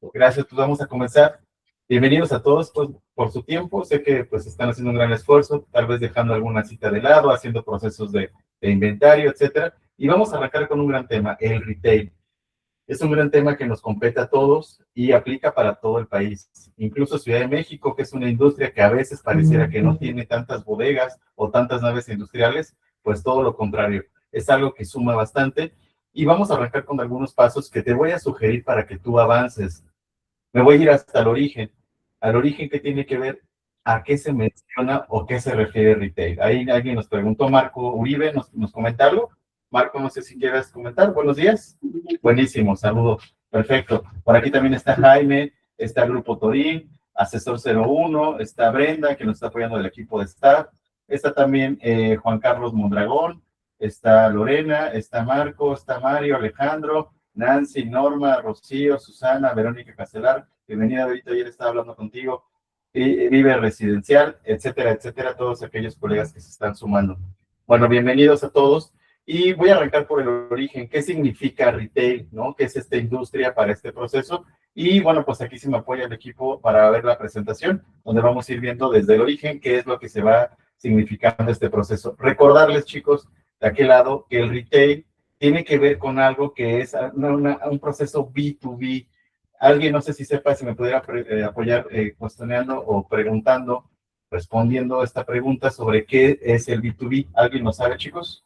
Gracias, pues vamos a comenzar. Bienvenidos a todos por su tiempo. Sé que pues están haciendo un gran esfuerzo, tal vez dejando alguna cita de lado, haciendo procesos de inventario, etcétera. Y vamos a arrancar con un gran tema, el retail. Es un gran tema que nos compete a todos y aplica para todo el país. Incluso Ciudad de México, que es una industria que a veces pareciera que no tiene tantas bodegas o tantas naves industriales, pues todo lo contrario. Es algo que suma bastante. Y vamos a arrancar con algunos pasos que te voy a sugerir para que tú avances. Me voy a ir hasta el origen. Al origen que tiene que ver a qué se menciona o qué se refiere retail. Ahí alguien nos preguntó, Marco Uribe, nos comenta algo. Marco, no sé si quieres comentar. Buenos días. Buenísimo, saludos. Perfecto. Por aquí también está Jaime, está el Grupo Torín, Asesor 01, está Brenda, que nos está apoyando del equipo de staff. Está también Juan Carlos Mondragón, está Lorena, está Marco, está Mario, Alejandro, Nancy, Norma, Rocío, Susana, Verónica Castelar, bienvenida ahorita, ayer estaba hablando contigo, Vive Residencial, etcétera, etcétera, todos aquellos colegas que se están sumando. Bueno, bienvenidos a todos y voy a arrancar por el origen, ¿qué significa retail, no? ¿Qué es esta industria para este proceso? Y bueno, pues aquí se me apoya el equipo para ver la presentación, donde vamos a ir viendo desde el origen qué es lo que se va significando este proceso. Recordarles, chicos, de aquel lado, que el retail tiene que ver con algo que es un proceso B2B. Alguien, no sé si sepa, si me pudiera apoyar cuestionando o preguntando, respondiendo esta pregunta sobre qué es el B2B. ¿Alguien lo sabe, chicos?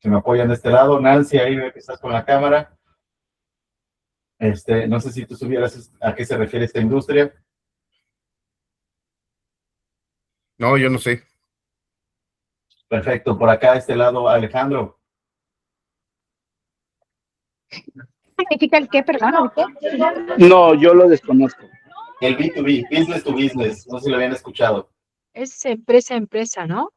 Se me apoyan de este lado. Nancy, ahí veo que estás con la cámara. No sé si tú supieras a qué se refiere esta industria. No, yo no sé. Perfecto. Por acá, de este lado, Alejandro. ¿Significa el qué, perdón? ¿El qué? No, yo lo desconozco. El B2B, business to business. No sé si lo habían escuchado. Es empresa a empresa, ¿no?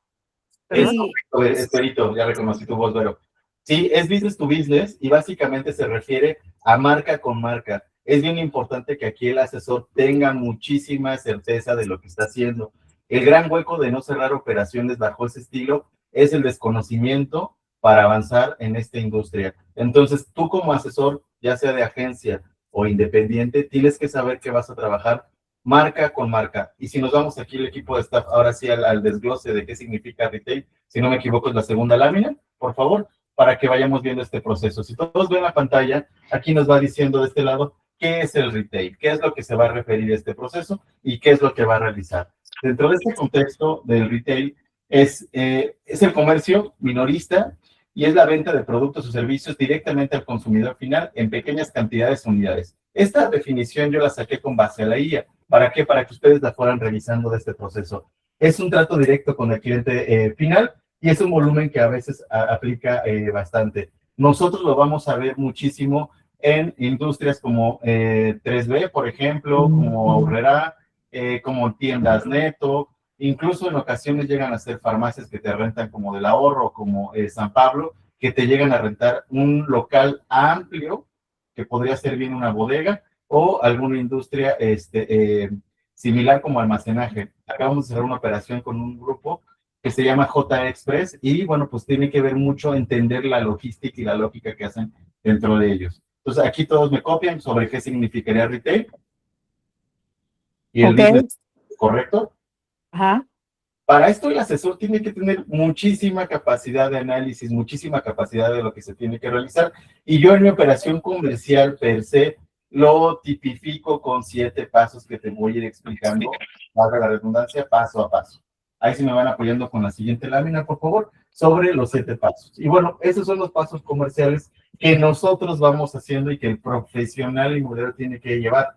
Es Perdón. correcto, Esperito, ya reconocí tu voz, Vero. Sí, es business to business y básicamente se refiere a marca con marca. Es bien importante que aquí el asesor tenga muchísima certeza de lo que está haciendo. El gran hueco de no cerrar operaciones bajo ese estilo es el desconocimiento para avanzar en esta industria. Entonces, tú como asesor, ya sea de agencia o independiente, tienes que saber que vas a trabajar marca con marca. Y si nos vamos aquí el equipo de staff, ahora sí al desglose de qué significa retail, si no me equivoco es la segunda lámina, por favor, para que vayamos viendo este proceso. Si todos ven la pantalla, aquí nos va diciendo de este lado qué es el retail, qué es lo que se va a referir a este proceso y qué es lo que va a realizar. Dentro de este contexto del retail es el comercio minorista y es la venta de productos o servicios directamente al consumidor final en pequeñas cantidades o unidades. Esta definición yo la saqué con base a la IA. ¿Para qué? Para que ustedes la fueran revisando de este proceso. Es un trato directo con el cliente final y es un volumen que a veces aplica bastante. Nosotros lo vamos a ver muchísimo en industrias como 3B, por ejemplo, como Aurrera, como tiendas Neto, incluso en ocasiones llegan a ser farmacias que te rentan como del ahorro, como San Pablo, que te llegan a rentar un local amplio, que podría ser bien una bodega, o alguna industria similar como almacenaje. Acabamos de hacer una operación con un grupo que se llama J Express y bueno, pues tiene que ver mucho entender la logística y la lógica que hacen dentro de ellos. Entonces aquí todos me copian sobre qué significaría retail y el business, ¿correcto? Ajá. Para esto el asesor tiene que tener muchísima capacidad de análisis, muchísima capacidad de lo que se tiene que realizar. Y yo en mi operación comercial per se lo tipifico con 7 pasos que te voy a ir explicando, valga la redundancia, paso a paso. Ahí sí me van apoyando con la siguiente lámina, por favor, sobre los 7 pasos. Y bueno, esos son los pasos comerciales que nosotros vamos haciendo y que el profesional inmobiliario tiene que llevar.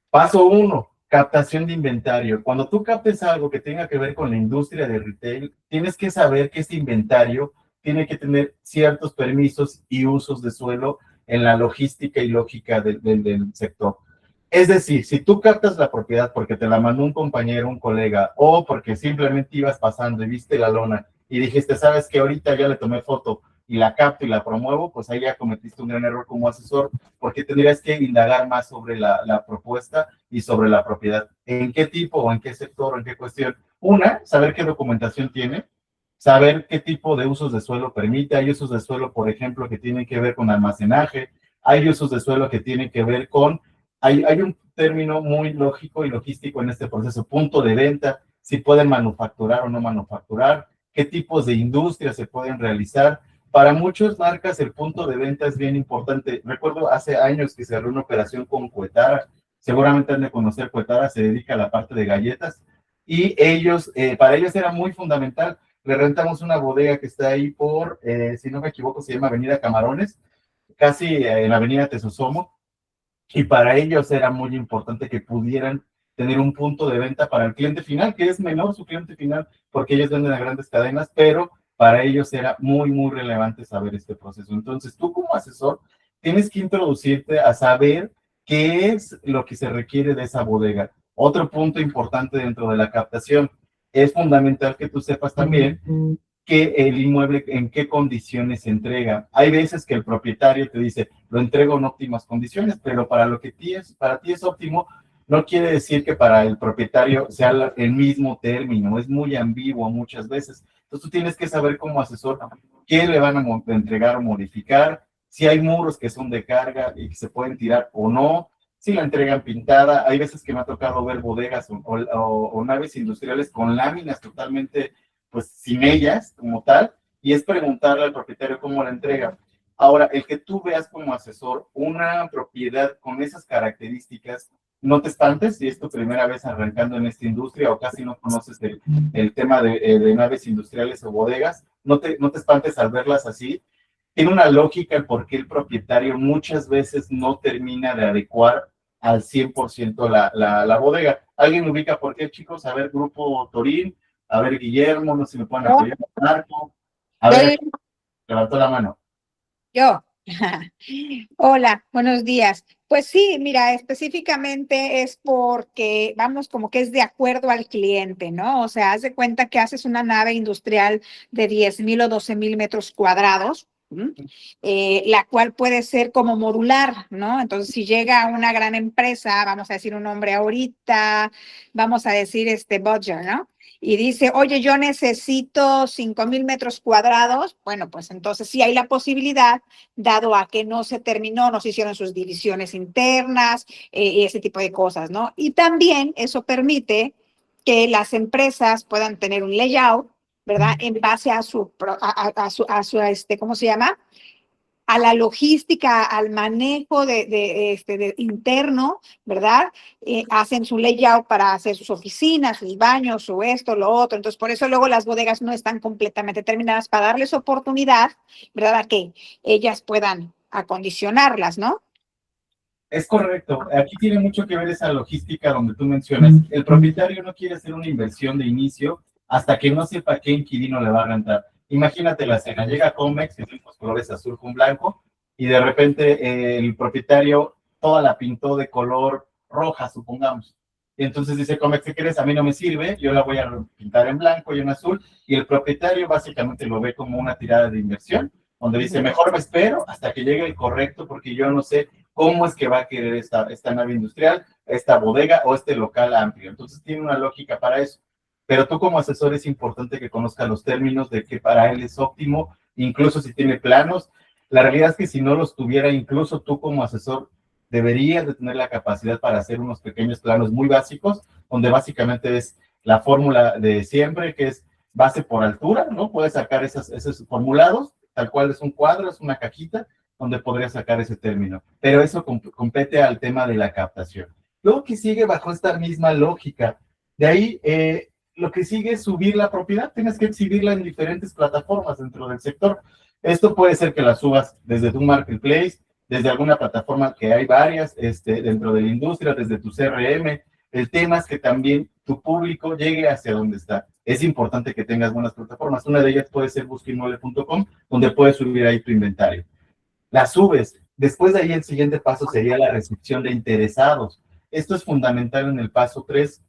Paso 1, captación de inventario. Cuando tú captes algo que tenga que ver con la industria de retail, tienes que saber que este inventario tiene que tener ciertos permisos y usos de suelo en la logística y lógica del sector. Es decir, si tú captas la propiedad porque te la mandó un compañero, un colega, o porque simplemente ibas pasando y viste la lona y dijiste, sabes que ahorita ya le tomé foto y la capto y la promuevo, pues ahí ya cometiste un gran error como asesor, porque tendrías que indagar más sobre la propuesta y sobre la propiedad. ¿En qué tipo o en qué sector o en qué cuestión? Una, saber qué documentación tiene, saber qué tipo de usos de suelo permite. Hay usos de suelo, por ejemplo, que tienen que ver con almacenaje, Hay usos de suelo que tienen que ver con, hay un término muy lógico y logístico en este proceso, punto de venta, si pueden manufacturar o no manufacturar, qué tipos de industrias se pueden realizar. Para muchas marcas el punto de venta es bien importante. Recuerdo hace años que cerré una operación con Cuetara, seguramente han de conocer Cuetara, se dedica a la parte de galletas, y ellos, para ellos era muy fundamental. Le rentamos una bodega que está ahí por, si no me equivoco, se llama Avenida Camarones, casi en la Avenida Tesosomo, y para ellos era muy importante que pudieran tener un punto de venta para el cliente final, que es menor su cliente final, porque ellos venden a grandes cadenas, pero para ellos era muy, muy relevante saber este proceso. Entonces, tú como asesor tienes que introducirte a saber qué es lo que se requiere de esa bodega. Otro punto importante dentro de la captación, es fundamental que tú sepas también que el inmueble en qué condiciones se entrega. Hay veces que el propietario te dice, lo entrego en óptimas condiciones, pero para lo que para ti es óptimo, no quiere decir que para el propietario sea el mismo término, es muy ambiguo muchas veces. Entonces tú tienes que saber como asesor qué le van a entregar o modificar, si hay muros que son de carga y que se pueden tirar o no, si la entregan pintada. Hay veces que me ha tocado ver bodegas o naves industriales con láminas totalmente pues sin ellas como tal, y es preguntarle al propietario cómo la entrega. Ahora, el que tú veas como asesor una propiedad con esas características, no te espantes si es tu primera vez arrancando en esta industria o casi no conoces el tema de naves industriales o bodegas, no te espantes al verlas así. Tiene una lógica el por qué el propietario muchas veces no termina de adecuar al 100% la bodega. ¿Alguien ubica por qué, chicos? A ver, Grupo Torín, a ver, Guillermo, no sé si me pueden apoyar. Marco, a ver, levantó la mano. Yo. Hola, buenos días. Pues sí, mira, específicamente es porque, vamos, como que es de acuerdo al cliente, ¿no? O sea, haz de cuenta que haces una nave industrial de 10,000 o 12,000 metros cuadrados, la cual puede ser como modular, ¿no? Entonces, si llega una gran empresa, vamos a decir un nombre ahorita, vamos a decir Bodger, ¿no? Y dice, oye, yo necesito 5,000 metros cuadrados, bueno, pues entonces sí hay la posibilidad, dado a que no se terminó, no se hicieron sus divisiones internas y ese tipo de cosas, ¿no? Y también eso permite que las empresas puedan tener un layout, ¿verdad? En base a ¿cómo se llama? A la logística, al manejo de interno, ¿verdad? Hacen su layout para hacer sus oficinas, sus baños, su esto, lo otro. Entonces, por eso luego las bodegas no están completamente terminadas para darles oportunidad, ¿verdad? A que ellas puedan acondicionarlas, ¿no? Es correcto. Aquí tiene mucho que ver esa logística donde tú mencionas. El propietario no quiere hacer una inversión de inicio hasta que no sepa qué inquilino le va a rentar. Imagínate la escena. Llega Comex, que tiene los colores azul con blanco, y de repente el propietario toda la pintó de color roja, supongamos. Y entonces dice Comex, ¿qué quieres? A mí no me sirve, yo la voy a pintar en blanco y en azul. Y el propietario básicamente lo ve como una tirada de inversión, donde dice, mejor me espero hasta que llegue el correcto, porque yo no sé cómo es que va a querer esta nave industrial, esta bodega o este local amplio. Entonces tiene una lógica para eso. Pero tú como asesor es importante que conozcas los términos de que para él es óptimo, incluso si tiene planos. La realidad es que si no los tuviera, incluso tú como asesor deberías de tener la capacidad para hacer unos pequeños planos muy básicos, donde básicamente es la fórmula de siempre, que es base por altura, ¿no? Puedes sacar esos formulados, tal cual es un cuadro, es una cajita, donde podría sacar ese término. Pero eso compete al tema de la captación. Luego que sigue bajo esta misma lógica, de ahí lo que sigue es subir la propiedad, tienes que exhibirla en diferentes plataformas dentro del sector. Esto puede ser que la subas desde tu marketplace, desde alguna plataforma que hay varias dentro de la industria, desde tu CRM. El tema es que también tu público llegue hacia donde está. Es importante que tengas buenas plataformas. Una de ellas puede ser busquinmueble.com, donde puedes subir ahí tu inventario. La subes. Después de ahí el siguiente paso sería la recepción de interesados. Esto es fundamental en el paso 3,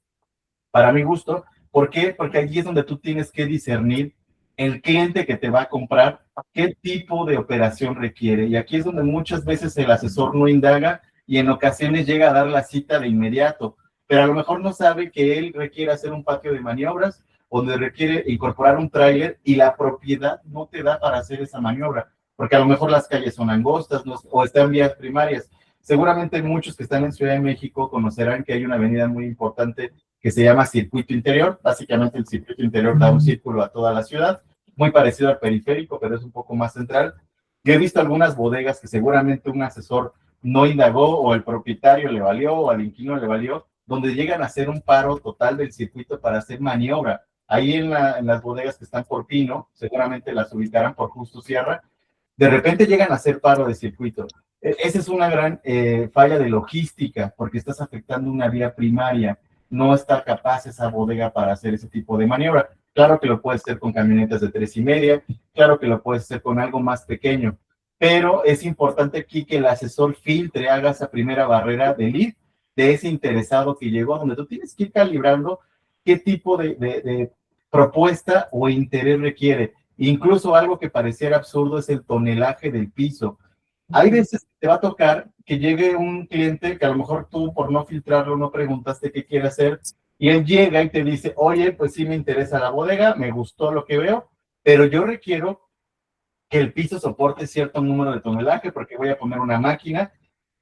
para mi gusto. ¿Por qué? Porque allí es donde tú tienes que discernir el cliente que te va a comprar, qué tipo de operación requiere. Y aquí es donde muchas veces el asesor no indaga y en ocasiones llega a dar la cita de inmediato, pero a lo mejor no sabe que él requiere hacer un patio de maniobras, donde requiere incorporar un tráiler y la propiedad no te da para hacer esa maniobra. porque a lo mejor las calles son angostas, ¿no? O están vías primarias. Seguramente muchos que están en Ciudad de México conocerán que hay una avenida muy importante que se llama Circuito Interior. Básicamente el Circuito Interior da un círculo a toda la ciudad, muy parecido al periférico, pero es un poco más central. Yo he visto algunas bodegas que seguramente un asesor no indagó, o el propietario le valió, o al inquilino le valió, donde llegan a hacer un paro total del circuito para hacer maniobra. Ahí en las bodegas que están por Pino, seguramente las ubicarán por Justo Sierra, de repente llegan a hacer paro de circuito. Esa es una gran falla de logística, porque estás afectando una vía primaria. No está capaz esa bodega para hacer ese tipo de maniobra. Claro que lo puedes hacer con camionetas de 3.5, claro que lo puedes hacer con algo más pequeño, pero es importante aquí que el asesor filtre, haga esa primera barrera de lead de ese interesado que llegó, donde tú tienes que ir calibrando qué tipo de propuesta o interés requiere. Incluso algo que pareciera absurdo es el tonelaje del piso. Hay veces que te va a tocar que llegue un cliente que a lo mejor tú por no filtrarlo no preguntaste qué quiere hacer, y él llega y te dice, oye, pues sí me interesa la bodega, me gustó lo que veo, pero yo requiero que el piso soporte cierto número de tonelaje porque voy a poner una máquina.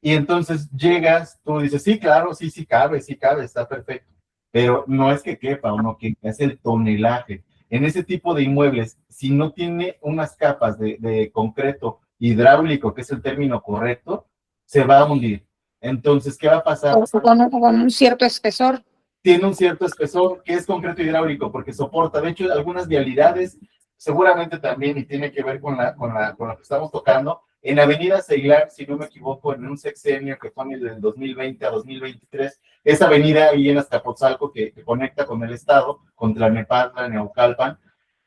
Y entonces llegas, tú dices, sí, claro, sí cabe, está perfecto, pero no es que quepa o no que es el tonelaje. En ese tipo de inmuebles, si no tiene unas capas de concreto hidráulico, que es el término correcto, se va a hundir. Entonces, ¿qué va a pasar? Con un cierto espesor. Tiene un cierto espesor, que es concreto hidráulico, porque soporta, de hecho, algunas vialidades, seguramente también, y tiene que ver con lo que estamos tocando, en Avenida Seglar, si no me equivoco, en un sexenio que fue del 2020 a 2023, esa avenida ahí en Azcapotzalco que conecta con el estado, con Tlalnepantla, Neucalpan,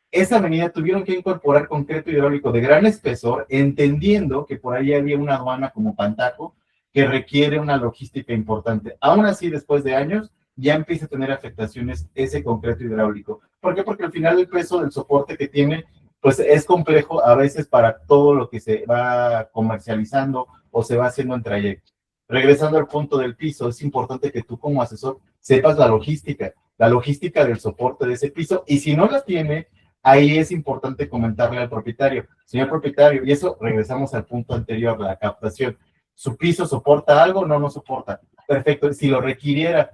esa avenida tuvieron que incorporar concreto hidráulico de gran espesor, entendiendo que por ahí había una aduana como Pantaco, que requiere una logística importante. Aún así, después de años, ya empieza a tener afectaciones ese concreto hidráulico. ¿Por qué? Porque al final el peso del soporte que tiene, pues es complejo a veces para todo lo que se va comercializando o se va haciendo en trayecto. Regresando al punto del piso, es importante que tú como asesor sepas la logística del soporte de ese piso, y si no la tiene, ahí es importante comentarle al propietario, señor propietario, y eso regresamos al punto anterior, la captación. ¿Su piso soporta algo? No, no soporta. Perfecto, si lo requiriera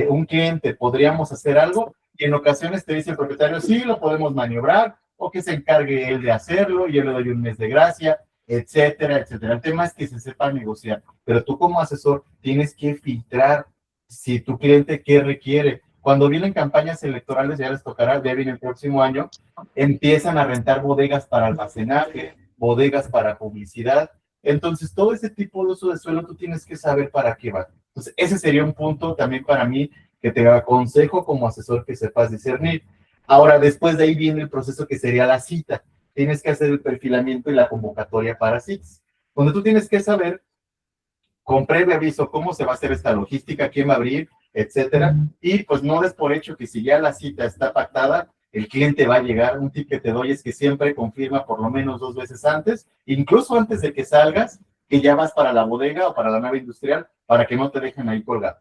un cliente, ¿podríamos hacer algo? Y en ocasiones te dice el propietario, sí, lo podemos maniobrar, o que se encargue él de hacerlo, y yo le doy un mes de gracia, etcétera, etcétera. El tema es que se sepa negociar, pero tú como asesor tienes que filtrar si tu cliente qué requiere. Cuando vienen campañas electorales, ya les tocará, ya viene el próximo año, empiezan a rentar bodegas para almacenaje, bodegas para publicidad. Entonces, todo ese tipo de uso de suelo tú tienes que saber para qué va. Entonces, ese sería un punto también para mí que te aconsejo como asesor que sepas discernir. Ahora, después de ahí viene el proceso que sería la cita. Tienes que hacer el perfilamiento y la convocatoria para citas, donde tú tienes que saber con previo aviso cómo se va a hacer esta logística, quién va a abrir, etcétera. Y pues no des por hecho que si ya la cita está pactada, el cliente va a llegar. Un tip que te doy es que siempre confirma por lo menos 2 veces antes, incluso antes de que salgas, que ya vas para la bodega o para la nave industrial, para que no te dejen ahí colgado.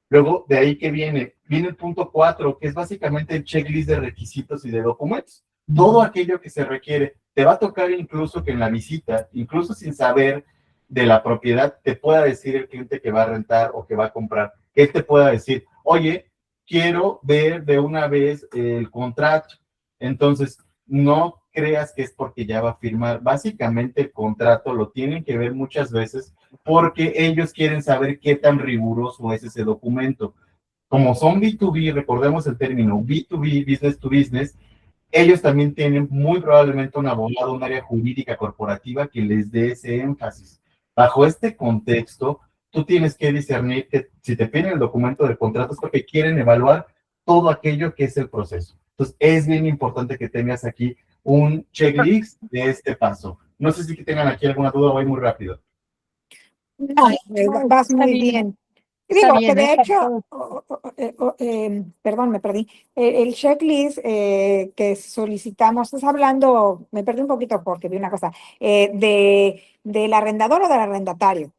Luego, de ahí que viene el punto 4, que es básicamente el checklist de requisitos y de documentos. Todo aquello que se requiere. Te va a tocar incluso que en la visita, incluso sin saber de la propiedad, te pueda decir el cliente que va a rentar o que va a comprar, que él te pueda decir, oye, quiero ver de una vez el contrato. Entonces, no creas que es porque ya va a firmar. Básicamente el contrato lo tienen que ver muchas veces porque ellos quieren saber qué tan riguroso es ese documento. Como son B2B, recordemos el término B2B, business to business, ellos también tienen muy probablemente un abogado, un área jurídica corporativa que les dé ese énfasis. Bajo este contexto, tú tienes que discernir que si te piden el documento de contrato es porque quieren evaluar todo aquello que es el proceso. Entonces, es bien importante que tengas aquí un checklist de este paso. No sé si tengan aquí alguna duda, voy muy rápido. No, vas muy bien. Digo que de hecho, perdón, me perdí. El checklist que solicitamos, estás hablando, me perdí un poquito porque vi una cosa, del arrendador o del arrendatario.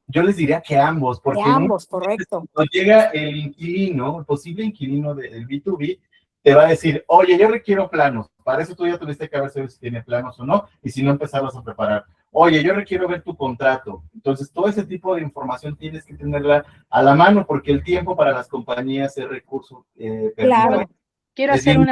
Yo les diría que ambos, porque de ambos, correcto. cuando llega el inquilino, el posible inquilino del B2B, te va a decir, oye, yo requiero planos. Para eso tú ya tuviste que haber sabido si tiene planos o no, y si no, empezarlos a preparar. Oye, yo requiero ver tu contrato. Entonces, todo ese tipo de información tienes que tenerla a la mano, porque el tiempo para las compañías es recurso perdido. Claro. Quiero Es hacer bien,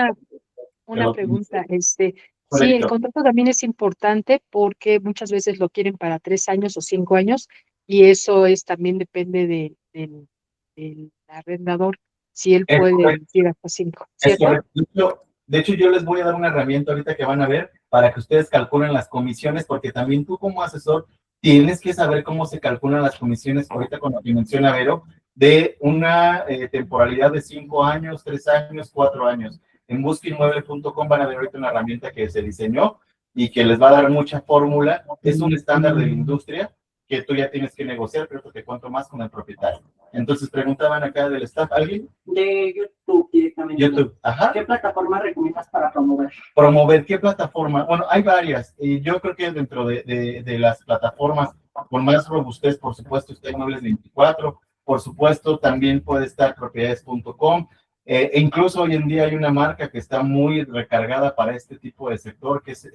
una pregunta. Sí, el correcto. contrato también es importante porque muchas veces lo quieren para 3 años o 5 años y eso es también depende del arrendador, si él Es puede correcto. decir hasta 5, Es ¿cierto? correcto. De hecho, yo les voy a dar una herramienta ahorita que van a ver para que ustedes calculen las comisiones, porque también tú como asesor tienes que saber cómo se calculan las comisiones, ahorita con lo que menciona Vero, de una temporalidad de 5 años, 3 años, 4 años. En busquinmueble.com van a ver ahorita una herramienta que se diseñó y que les va a dar mucha fórmula. Es un estándar de la industria que tú ya tienes que negociar, pero te cuento más con el propietario. Entonces preguntaban acá del staff, ¿alguien? De YouTube directamente. YouTube, ajá. ¿Qué plataforma recomiendas para promover? Promover, ¿qué plataforma? Bueno, hay varias. Y yo creo que dentro de las plataformas con más robustez, por supuesto, está Inmuebles 24. Por supuesto, también puede estar propiedades.com. E incluso hoy en día hay una marca que está muy recargada para este tipo de sector, que es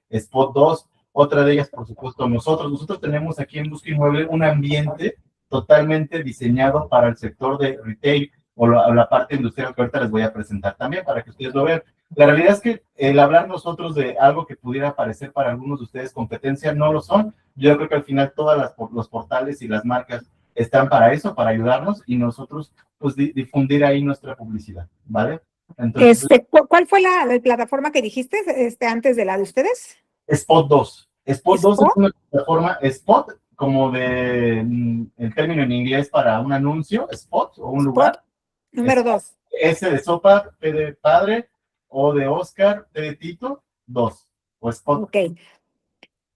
Spot 2. Otra de ellas, por supuesto, nosotros. Nosotros tenemos aquí en Busca Inmueble un ambiente totalmente diseñado para el sector de retail o la parte industrial que ahorita les voy a presentar también para que ustedes lo vean. La realidad es que el hablar nosotros de algo que pudiera parecer para algunos de ustedes competencia, no lo son. Yo creo que al final todos los portales y las marcas están para eso, para ayudarnos y nosotros pues difundir ahí nuestra publicidad, ¿vale? Entonces, ¿Cuál fue la plataforma que dijiste antes de la de ustedes? Spot 2. Spot 2 es ¿Spot? una plataforma, Spot, como de el término en inglés para un anuncio, spot o un Spot. lugar. Número 2. S de sopa, P de padre, O de Oscar, T de Tito, 2. O Spot. Ok,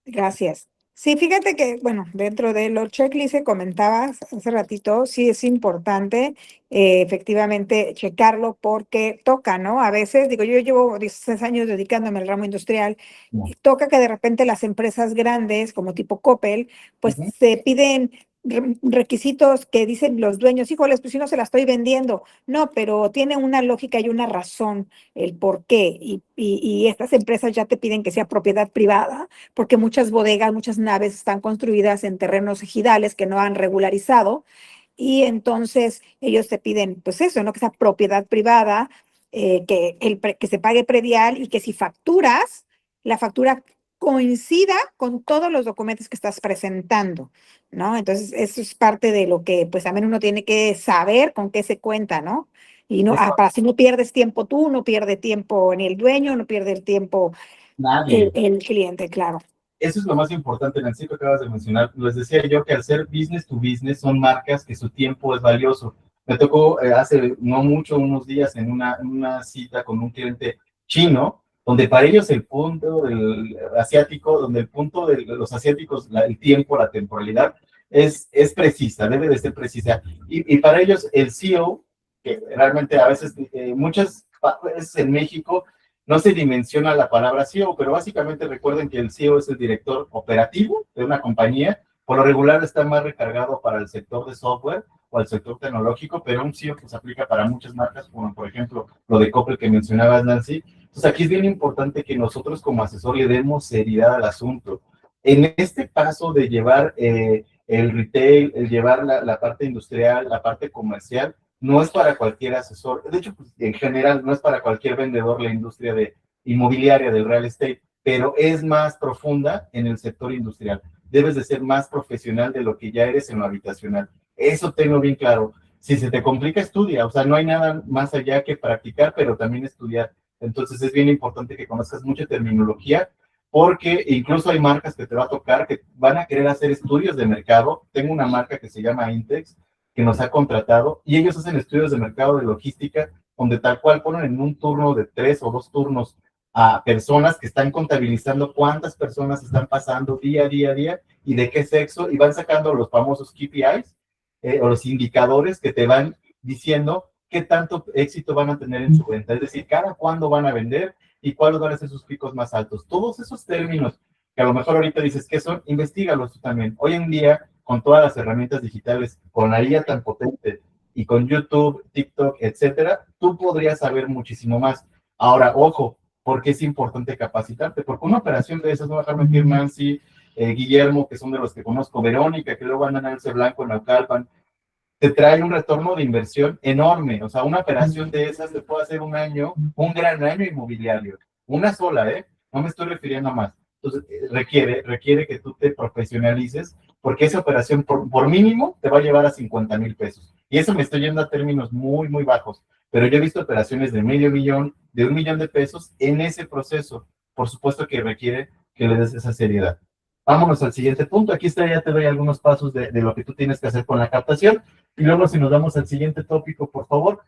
gracias. Sí, fíjate que, bueno, dentro de los checklists que comentabas hace ratito, sí es importante efectivamente checarlo porque toca, ¿no? A veces, digo, yo llevo 16 años dedicándome al ramo industrial y toca que de repente las empresas grandes, como tipo Coppel, pues se piden requisitos que dicen los dueños, híjoles, pues si no se la estoy vendiendo. No, pero tiene una lógica y una razón el por qué. Y estas empresas ya te piden que sea propiedad privada porque muchas bodegas, muchas naves están construidas en terrenos ejidales que no han regularizado y entonces ellos te piden, pues eso, ¿no? Que sea propiedad privada, que se pague predial y que si facturas, la factura coincida con todos los documentos que estás presentando, ¿no? Entonces, eso es parte de lo que, pues, también uno tiene que saber con qué se cuenta, ¿no? Y no, para si no pierdes tiempo tú, no pierde tiempo ni el dueño, no pierde el tiempo Nadie. el cliente, claro. Eso es lo más importante, Nancy, que acabas de mencionar. Les decía yo que al ser business to business son marcas que su tiempo es valioso. Me tocó hace no mucho, unos días, en una cita con un cliente chino, donde para ellos el punto del asiático, donde el punto de los asiáticos, el tiempo, la temporalidad, es precisa, debe de ser precisa. Y para ellos el CEO, que realmente a veces, muchas veces en México, no se dimensiona la palabra CEO, pero básicamente recuerden que el CEO es el director operativo de una compañía. Por lo regular está más recargado para el sector de software o el sector tecnológico, pero un CEO pues aplica para muchas marcas, como por ejemplo lo de Coppel que mencionabas, Nancy. Entonces aquí es bien importante que nosotros como asesor le demos seriedad al asunto. En este paso de llevar el retail, el llevar la parte industrial, la parte comercial, no es para cualquier asesor. De hecho, pues, en general, no es para cualquier vendedor la industria inmobiliaria del real estate, pero es más profunda en el sector industrial. Debes de ser más profesional de lo que ya eres en lo habitacional. Eso tengo bien claro. Si se te complica, estudia. O sea, no hay nada más allá que practicar, pero también estudiar. Entonces, es bien importante que conozcas mucha terminología, porque incluso hay marcas que te va a tocar que van a querer hacer estudios de mercado. Tengo una marca que se llama Intex, que nos ha contratado, y ellos hacen estudios de mercado de logística, donde tal cual ponen en un turno de 3 o 2 turnos a personas que están contabilizando cuántas personas están pasando día a día y de qué sexo, y van sacando los famosos KPIs o los indicadores que te van diciendo qué tanto éxito van a tener en su venta, es decir, cada cuándo van a vender y cuáles van a ser sus picos más altos. Todos esos términos que a lo mejor ahorita dices que son, investígalos tú también. Hoy en día, con todas las herramientas digitales, con la IA tan potente y con YouTube, TikTok, etcétera, tú podrías saber muchísimo más. Ahora, ojo, porque es importante capacitarte, porque una operación de esas, no dejar mentir Nancy, Guillermo, que son de los que conozco, Verónica, que luego andan en Alce Blanco, en Naucalpan, te trae un retorno de inversión enorme. O sea, una operación de esas te puede hacer un año, un gran año inmobiliario. Una sola, ¿eh? No me estoy refiriendo a más. Entonces, requiere que tú te profesionalices, porque esa operación por mínimo te va a llevar a 50,000 pesos. Y eso me estoy yendo a términos muy, muy bajos. Pero yo he visto operaciones de medio millón, de 1 millón de pesos en ese proceso. Por supuesto que requiere que le des esa seriedad. Vámonos al siguiente punto. Aquí está, ya te doy algunos pasos de lo que tú tienes que hacer con la captación. Y luego si nos vamos al siguiente tópico, por favor.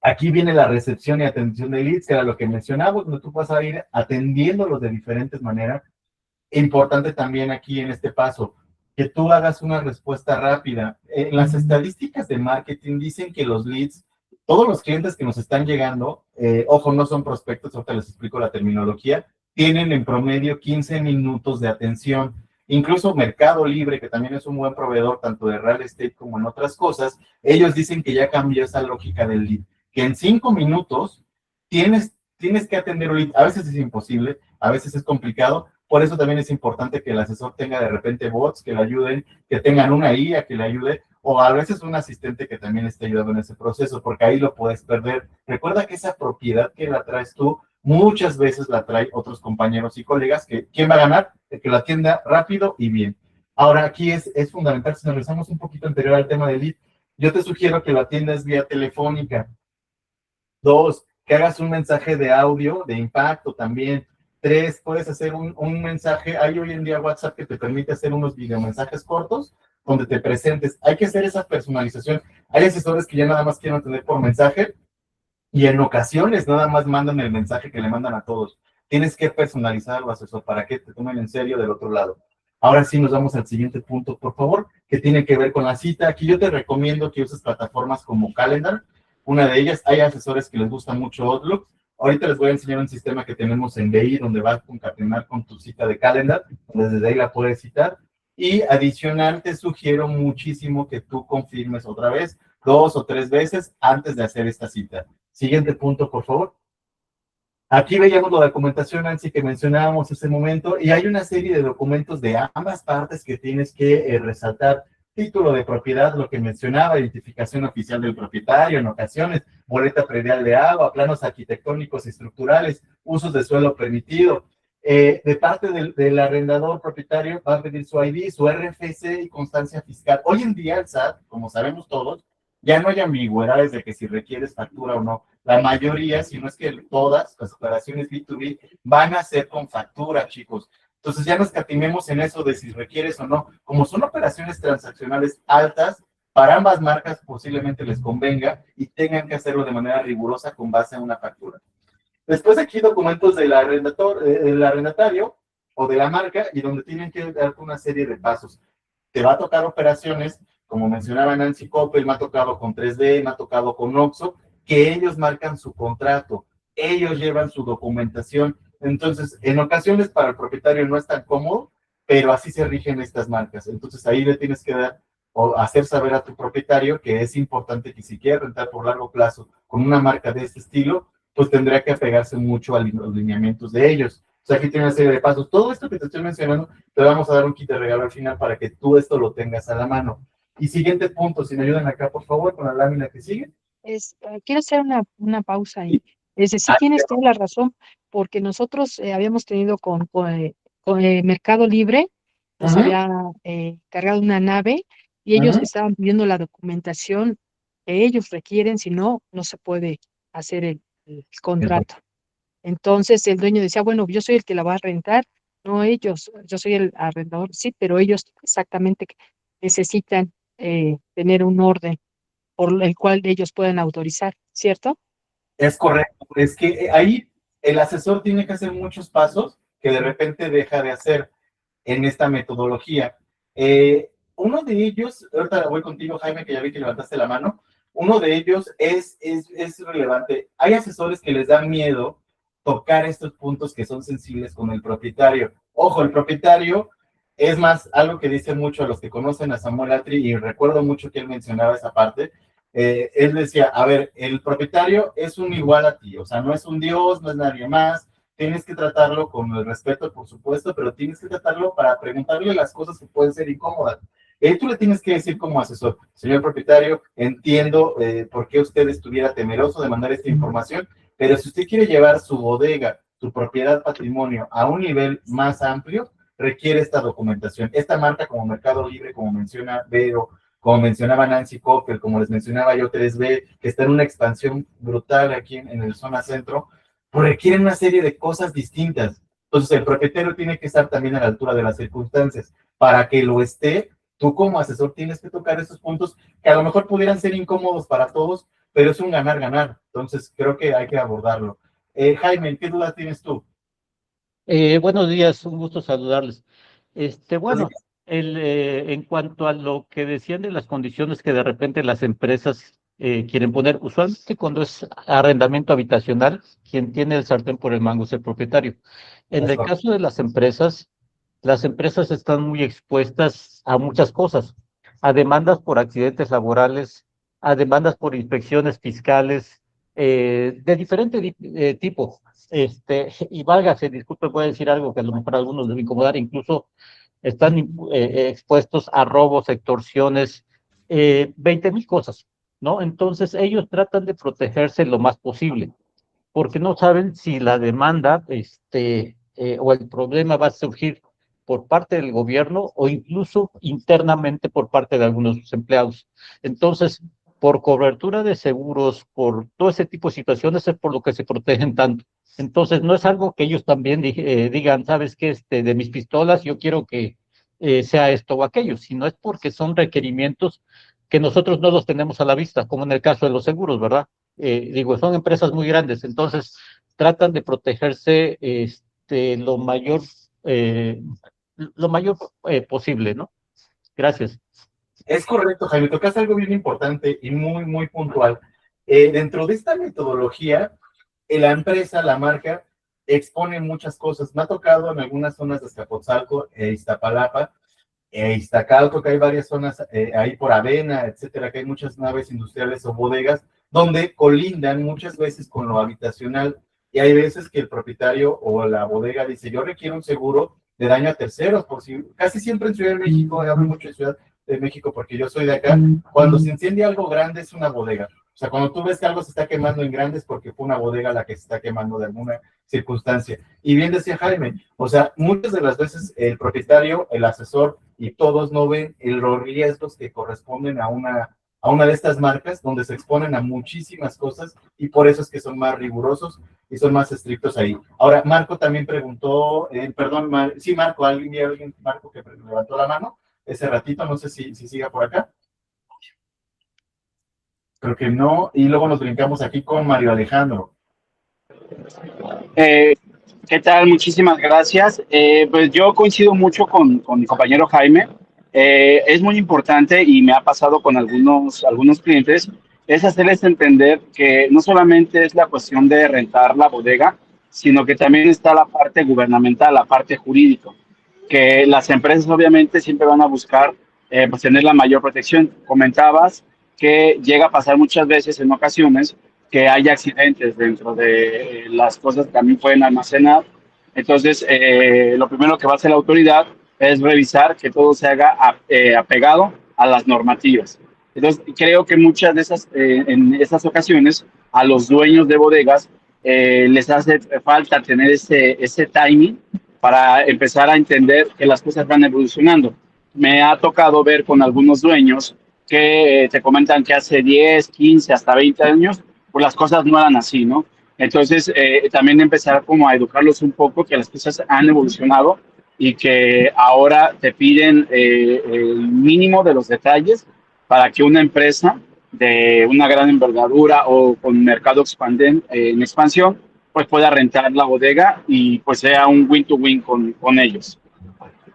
Aquí viene la recepción y atención de leads, que era lo que mencionamos, donde tú vas a ir atendiéndolos de diferentes maneras. Importante también aquí en este paso, que tú hagas una respuesta rápida. Las estadísticas de marketing dicen que los leads, todos los clientes que nos están llegando, ojo, no son prospectos, ahorita les explico la terminología, tienen en promedio 15 minutos de atención. Incluso Mercado Libre, que también es un buen proveedor tanto de real estate como en otras cosas, ellos dicen que ya cambió esa lógica del lead, que en 5 minutos tienes que atender un lead. A veces es imposible, a veces es complicado. Por eso también es importante que el asesor tenga de repente bots que le ayuden, que tengan una IA que le ayude, o a veces un asistente que también esté ayudando en ese proceso, porque ahí lo puedes perder. Recuerda que esa propiedad que la traes tú, muchas veces la traen otros compañeros y colegas, que ¿quién va a ganar? El que la atienda rápido y bien. Ahora, aquí es fundamental, si nos regresamos un poquito anterior al tema del lead, yo te sugiero que lo atiendas vía telefónica. 2, que hagas un mensaje de audio de impacto también. 3, puedes hacer un mensaje. Hay hoy en día WhatsApp que te permite hacer unos videomensajes cortos donde te presentes. Hay que hacer esa personalización. Hay asesores que ya nada más quieren atender por mensaje y en ocasiones nada más mandan el mensaje que le mandan a todos. Tienes que personalizarlo, asesor, para que te tomen en serio del otro lado. Ahora sí nos vamos al siguiente punto, por favor, que tiene que ver con la cita. Aquí yo te recomiendo que uses plataformas como Calendar. Una de ellas, hay asesores que les gusta mucho Outlook. Ahorita les voy a enseñar un sistema que tenemos en BI donde vas a concatenar con tu cita de Calendar, desde ahí la puedes citar. Y adicional, te sugiero muchísimo que tú confirmes otra vez, 2 o 3 veces antes de hacer esta cita. Siguiente punto, por favor. Aquí veíamos la documentación, Nancy, que mencionábamos ese momento, y hay una serie de documentos de ambas partes que tienes que resaltar. Título de propiedad, lo que mencionaba, identificación oficial del propietario en ocasiones, boleta predial de agua, planos arquitectónicos y estructurales, usos de suelo permitido. De parte del arrendador propietario va a pedir su ID, su RFC y constancia fiscal. Hoy en día el SAT, como sabemos todos, ya no hay ambigüedades de que si requieres factura o no. La mayoría, si no es que todas las operaciones B2B van a ser con factura, chicos. Entonces ya no escatimemos en eso de si requieres o no. Como son operaciones transaccionales altas, para ambas marcas posiblemente les convenga y tengan que hacerlo de manera rigurosa con base a una factura. Después aquí documentos del arrendatario o de la marca y donde tienen que dar una serie de pasos. Te va a tocar operaciones, como mencionaba Nancy Coppel, me ha tocado con 3D, me ha tocado con Oxxo, que ellos marcan su contrato, ellos llevan su documentación. Entonces, en ocasiones para el propietario no es tan cómodo, pero así se rigen estas marcas. Entonces, ahí le tienes que dar o hacer saber a tu propietario que es importante que si quiere rentar por largo plazo con una marca de este estilo, pues tendría que apegarse mucho a los lineamientos de ellos. O sea, aquí tiene una serie de pasos. Todo esto que te estoy mencionando, te vamos a dar un kit de regalo al final para que tú esto lo tengas a la mano. Y siguiente punto, si me ayudan acá, por favor, con la lámina que sigue. Quiero hacer una pausa ahí. Es decir, tienes toda la razón, porque nosotros habíamos tenido con Mercado Libre, nos había cargado una nave y ellos estaban pidiendo la documentación que ellos requieren, si no, no se puede hacer el contrato. Entonces el dueño decía, bueno, yo soy el que la va a rentar, no ellos, yo soy el arrendador, sí, pero ellos exactamente necesitan tener un orden por el cual ellos pueden autorizar, ¿cierto? Es correcto, es que ahí el asesor tiene que hacer muchos pasos que de repente deja de hacer en esta metodología. Uno de ellos, ahorita voy contigo, Jaime, que ya vi que levantaste la mano, uno de ellos es relevante. Hay asesores que les da miedo tocar estos puntos que son sensibles con el propietario. Ojo, el propietario es más algo que dice mucho a los que conocen a Samuel Atri, y recuerdo mucho que él mencionaba esa parte, él decía, a ver, el propietario es un igual a ti, o sea, no es un dios, no es nadie más, tienes que tratarlo con el respeto, por supuesto, pero tienes que tratarlo para preguntarle las cosas que pueden ser incómodas. Tú le tienes que decir como asesor, señor propietario, entiendo por qué usted estuviera temeroso de mandar esta información, pero si usted quiere llevar su bodega, su propiedad, patrimonio a un nivel más amplio, requiere esta documentación. Esta marca como Mercado Libre, como menciona Vero, como mencionaba Nancy Coppel, como les mencionaba yo, 3B, que está en una expansión brutal aquí en el zona centro, pues requieren una serie de cosas distintas. Entonces el propietario tiene que estar también a la altura de las circunstancias. Para que lo esté, tú como asesor tienes que tocar esos puntos que a lo mejor pudieran ser incómodos para todos, pero es un ganar-ganar. Entonces creo que hay que abordarlo. Jaime, ¿qué dudas tienes tú? Buenos días, un gusto saludarles. Bueno, Entonces, en cuanto a lo que decían de las condiciones que de repente las empresas quieren poner, usualmente cuando es arrendamiento habitacional, quien tiene el sartén por el mango es el propietario. En el eso. caso de las empresas están muy expuestas a muchas cosas, a demandas por accidentes laborales, a demandas por inspecciones fiscales, de diferente tipo. Y válgase, disculpe, voy a decir algo que a lo mejor a algunos les va a incomodar, incluso están expuestos a robos, extorsiones, 20,000 cosas, ¿no? Entonces ellos tratan de protegerse lo más posible, porque no saben si la demanda, o el problema va a surgir por parte del gobierno o incluso internamente por parte de algunos de sus empleados. Entonces, por cobertura de seguros, por todo ese tipo de situaciones es por lo que se protegen tanto. Entonces, no es algo que ellos también digan, ¿sabes qué? De mis pistolas yo quiero que sea esto o aquello, sino es porque son requerimientos que nosotros no los tenemos a la vista, como en el caso de los seguros, ¿verdad? Digo, son empresas muy grandes, entonces tratan de protegerse eh, lo mayor posible, ¿no? Gracias. Es correcto, Jaime, tocaste algo bien importante y muy, muy puntual. Dentro de esta metodología, la empresa, la marca, expone muchas cosas. Me ha tocado en algunas zonas de Azcapotzalco, Iztapalapa, Iztacalco, que hay varias zonas ahí por Avena, etcétera, que hay muchas naves industriales o bodegas donde colindan muchas veces con lo habitacional. Y hay veces que el propietario o la bodega dice, yo requiero un seguro de daño a terceros, por si, casi siempre en Ciudad de México, hablo mucho de Ciudad de México porque yo soy de acá, cuando se incendia algo grande es una bodega. O sea, cuando tú ves que algo se está quemando en grande es porque fue una bodega la que se está quemando de alguna circunstancia. Y bien decía Jaime, o sea, muchas de las veces el propietario, el asesor y todos no ven los riesgos que corresponden a una de estas marcas donde se exponen a muchísimas cosas y por eso es que son más rigurosos y son más estrictos ahí. Ahora, Marco también preguntó, perdón, sí, Marco, alguien, Marco, que levantó la mano ese ratito, no sé si siga por acá. Creo que no, y luego nos brincamos aquí con Mario Alejandro. ¿Qué tal? Muchísimas gracias. Pues yo coincido mucho con mi compañero Jaime. Es muy importante y me ha pasado con algunos clientes, es hacerles entender que no solamente es la cuestión de rentar la bodega, sino que también está la parte gubernamental, la parte jurídica, que las empresas obviamente siempre van a buscar pues tener la mayor protección. Comentabas que llega a pasar muchas veces en ocasiones que haya accidentes dentro de las cosas que también pueden almacenar. Entonces, lo primero que va a hacer la autoridad es revisar que todo se haga apegado a las normativas. Entonces, creo que muchas de esas, en esas ocasiones, a los dueños de bodegas les hace falta tener ese timing para empezar a entender que las cosas van evolucionando. Me ha tocado ver con algunos dueños que te comentan que hace 10, 15, hasta 20 años, pues las cosas no eran así, ¿no? Entonces, también empezar como a educarlos un poco, que las cosas han evolucionado y que ahora te piden el mínimo de los detalles para que una empresa de una gran envergadura o con mercado en expansión, pues pueda rentar la bodega y pues sea un win-to-win con ellos.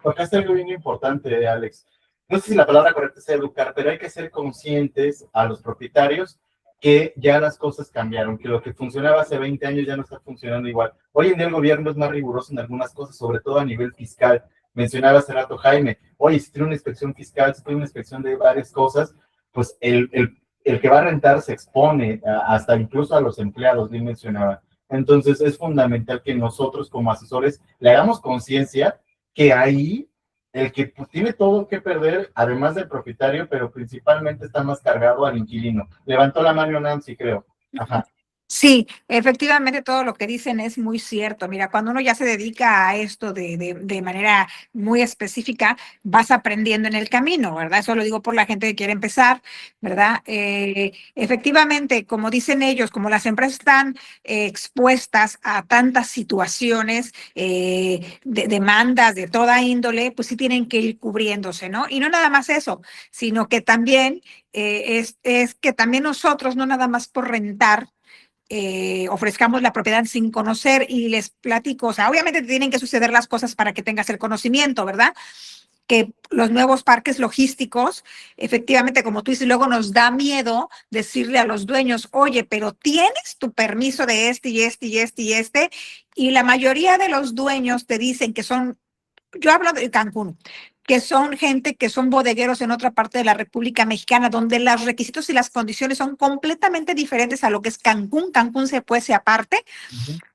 Tocaste algo bien importante, Alex. No sé si la palabra correcta es educar, pero hay que ser conscientes a los propietarios que ya las cosas cambiaron, que lo que funcionaba hace 20 años ya no está funcionando igual. Hoy en día el gobierno es más riguroso en algunas cosas, sobre todo a nivel fiscal. Mencionaba hace rato Jaime, oye, si tiene una inspección fiscal, si tiene una inspección de varias cosas, pues el que va a rentar se expone hasta incluso a los empleados, bien mencionaba. Entonces es fundamental que nosotros como asesores le hagamos conciencia que ahí el que pues, tiene todo que perder, además del propietario, pero principalmente está más cargado al inquilino. Levantó la mano Nancy, creo. Ajá. Sí, efectivamente todo lo que dicen es muy cierto. Mira, cuando uno ya se dedica a esto de manera muy específica, vas aprendiendo en el camino, ¿verdad? Eso lo digo por la gente que quiere empezar, ¿verdad? Efectivamente, como dicen ellos, como las empresas están expuestas a tantas situaciones, de demandas de toda índole, pues sí tienen que ir cubriéndose, ¿no? Y no nada más eso, sino que también es que también nosotros, no nada más por rentar, ofrezcamos la propiedad sin conocer y les platico, o sea, obviamente tienen que suceder las cosas para que tengas el conocimiento, ¿verdad? Que los nuevos parques logísticos, efectivamente, como tú dices, luego nos da miedo decirle a los dueños, oye, pero tienes tu permiso de este y este y este y este, y la mayoría de los dueños te dicen que son, yo hablo de Cancún, que son gente que son bodegueros en otra parte de la República Mexicana, donde los requisitos y las condiciones son completamente diferentes a lo que es Cancún. Cancún se fuese aparte,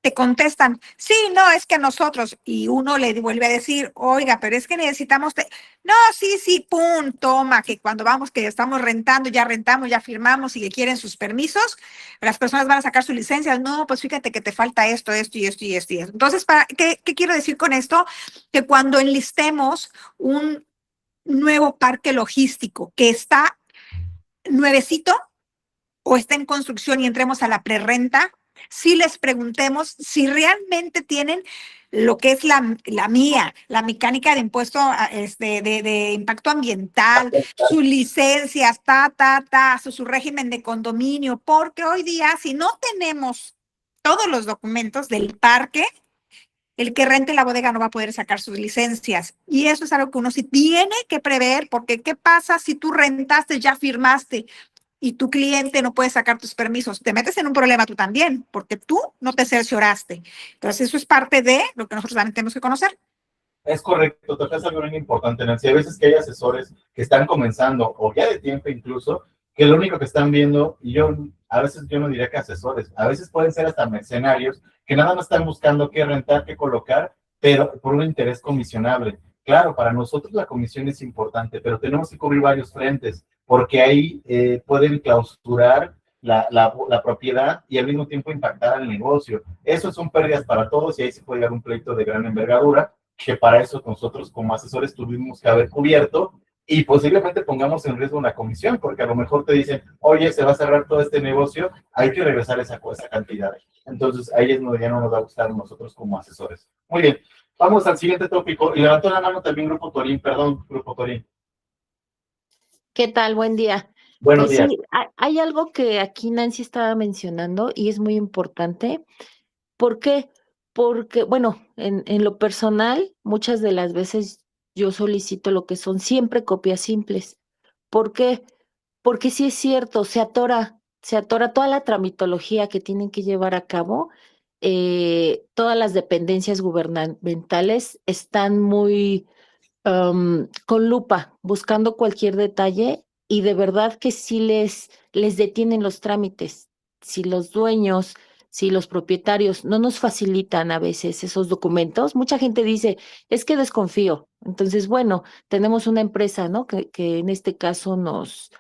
te contestan, sí, no, es que nosotros, y uno le vuelve a decir, oiga, pero es que necesitamos, no, sí, sí, pum, toma, que cuando vamos, que estamos rentando, ya rentamos, ya firmamos y que quieren sus permisos, las personas van a sacar su licencia, no, pues fíjate que te falta esto, esto y esto y esto y esto. Entonces, ¿qué quiero decir con esto? Que cuando enlistemos un nuevo parque logístico que está nuevecito, o está en construcción y entremos a la prerrenta, si les preguntemos si realmente tienen lo que es la mía, la mecánica de impuesto de impacto ambiental, sus licencias, su régimen de condominio, porque hoy día si no tenemos todos los documentos del parque, el que rente la bodega no va a poder sacar sus licencias. Y eso es algo que uno sí tiene que prever, porque ¿qué pasa si tú rentaste, ya firmaste y tu cliente no puede sacar tus permisos? Te metes en un problema tú también, porque tú no te cercioraste. Entonces, eso es parte de lo que nosotros también tenemos que conocer. Es correcto, tocas algo bien importante, Nancy. A veces que hay asesores que están comenzando, o ya de tiempo incluso, que lo único que están viendo, y yo, a veces yo no diría que asesores, a veces pueden ser hasta mercenarios, que nada más están buscando qué rentar, qué colocar, pero por un interés comisionable. Claro, para nosotros la comisión es importante, pero tenemos que cubrir varios frentes, porque ahí pueden clausurar la propiedad y al mismo tiempo impactar al negocio. Eso son pérdidas para todos y ahí se puede dar un pleito de gran envergadura que para eso nosotros como asesores tuvimos que haber cubierto y posiblemente pongamos en riesgo una comisión, porque a lo mejor te dicen, oye, se va a cerrar todo este negocio, hay que regresar esa cantidad. Entonces, ahí es donde ya no nos va a gustar nosotros como asesores. Muy bien, vamos al siguiente tópico. Y levantó la mano también Grupo Torín, perdón, Grupo Torín. ¿Qué tal? Buen día. Buenos Pues días. sí, hay algo que aquí Nancy estaba mencionando y es muy importante. ¿Por qué? Porque, bueno, en lo personal, muchas de las veces yo solicito lo que son siempre copias simples. ¿Por qué? Porque sí es cierto, se atora toda la tramitología que tienen que llevar a cabo. Todas las dependencias gubernamentales están muy con lupa, buscando cualquier detalle y de verdad que sí les detienen los trámites. Si los dueños, si los propietarios no nos facilitan a veces esos documentos, mucha gente dice, es que desconfío. Entonces, bueno, tenemos una empresa, ¿no? Que en este caso nos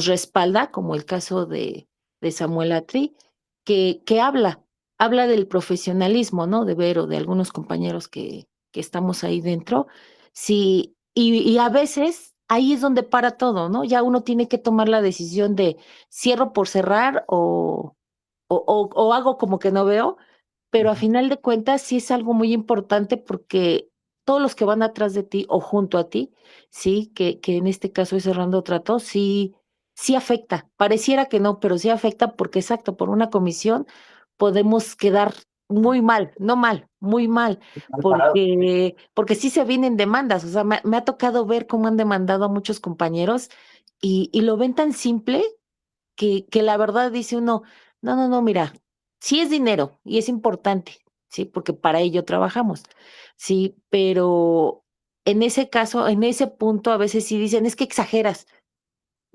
respalda, como el caso de Samuel Atri, que habla del profesionalismo, ¿no? De Vero, de algunos compañeros que estamos ahí dentro. Sí, y a veces ahí es donde para todo, ¿no? Ya uno tiene que tomar la decisión de cierro por cerrar o hago como que no veo, pero a final de cuentas sí es algo muy importante porque todos los que van atrás de ti o junto a ti, sí, que en este caso es cerrando trato, sí afecta. Pareciera que no, pero sí afecta porque exacto, por una comisión podemos quedar muy mal, no mal, muy mal, porque sí se vienen demandas. O sea, me ha tocado ver cómo han demandado a muchos compañeros y lo ven tan simple que la verdad dice uno, no, mira, sí es dinero y es importante, sí, porque para ello trabajamos, sí, pero en ese caso, en ese punto, a veces sí dicen, es que exageras.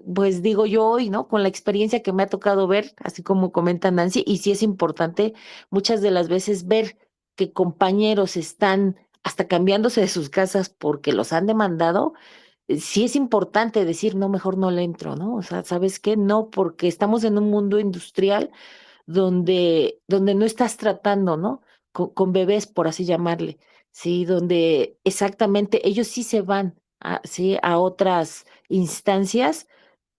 pues digo yo hoy, ¿no? Con la experiencia que me ha tocado ver, así como comenta Nancy, y sí es importante muchas de las veces ver que compañeros están hasta cambiándose de sus casas porque los han demandado, sí es importante decir, no, mejor no le entro, ¿no? O sea, ¿sabes qué? No, porque estamos en un mundo industrial donde no estás tratando, ¿no? Con bebés, por así llamarle, ¿sí? Donde exactamente ellos sí se van, ¿sí? A otras instancias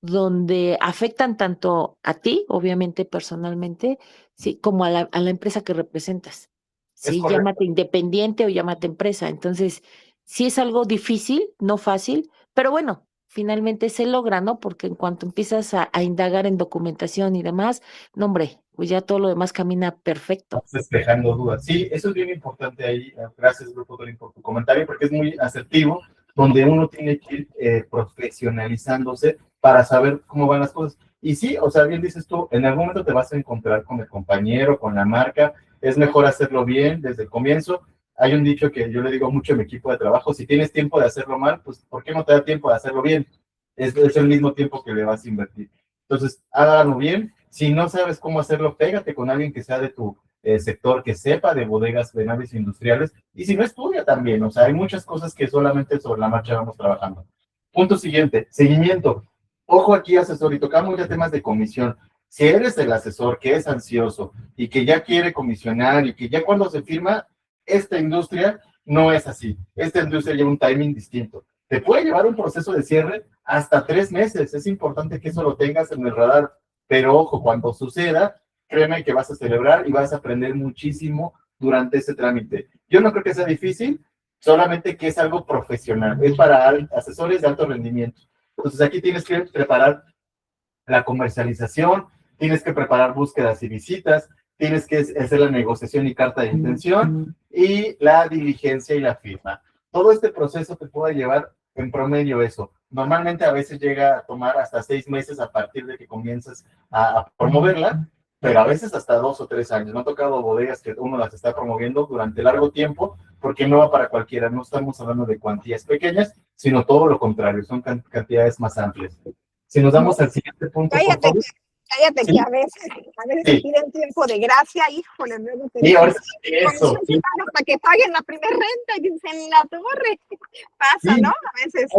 donde afectan tanto a ti, obviamente personalmente, sí, como a la empresa que representas. Es Sí, correcto. llámate independiente o llámate empresa. Entonces, sí es algo difícil, no fácil, pero bueno, finalmente se logra, ¿no? Porque en cuanto empiezas a indagar en documentación y demás, no, hombre, pues ya todo lo demás camina perfecto. Despejando dudas. Sí, eso es bien importante ahí. Gracias, Grupo Torin, por tu comentario, porque es muy asertivo, donde uno tiene que ir profesionalizándose para saber cómo van las cosas. Y sí, o sea, bien dices tú, en algún momento te vas a encontrar con el compañero, con la marca, es mejor hacerlo bien desde el comienzo. Hay un dicho que yo le digo mucho a mi equipo de trabajo, si tienes tiempo de hacerlo mal, pues ¿por qué no te da tiempo de hacerlo bien? Es el mismo tiempo que le vas a invertir. Entonces, hágalo bien. Si no sabes cómo hacerlo, pégate con alguien que sea de tu sector, que sepa de bodegas, de naves industriales, y si no, estudia también. O sea, hay muchas cosas que solamente sobre la marcha vamos trabajando. Punto siguiente, seguimiento. Ojo aquí, asesor, y tocamos ya temas de comisión. Si eres el asesor que es ansioso y que ya quiere comisionar y que ya cuando se firma, esta industria no es así. Esta industria lleva un timing distinto. Te puede llevar un proceso de cierre hasta 3 meses. Es importante que eso lo tengas en el radar. Pero ojo, cuando suceda, créeme que vas a celebrar y vas a aprender muchísimo durante ese trámite. Yo no creo que sea difícil, solamente que es algo profesional. Es para asesores de alto rendimiento. Entonces aquí tienes que preparar la comercialización, tienes que preparar búsquedas y visitas, tienes que hacer la negociación y carta de intención y la diligencia y la firma. Todo este proceso te puede llevar en promedio eso. Normalmente a veces llega a tomar hasta 6 meses a partir de que comienzas a promoverla, pero a veces hasta 2 o 3 años. Me ha tocado bodegas que uno las está promoviendo durante largo tiempo porque no va para cualquiera. No estamos hablando de cuantías pequeñas, sino todo lo contrario, son cantidades más amplias. Si nos damos al siguiente punto, por Cállate, favor. cállate, Sí, que a veces te sí. piden tiempo de gracia, híjole, luego te Y dicen, ahorita sí, eso, comisión sí, paga hasta que paguen la primera renta, y dicen, la torre, pasa, ¿no? sí. A veces.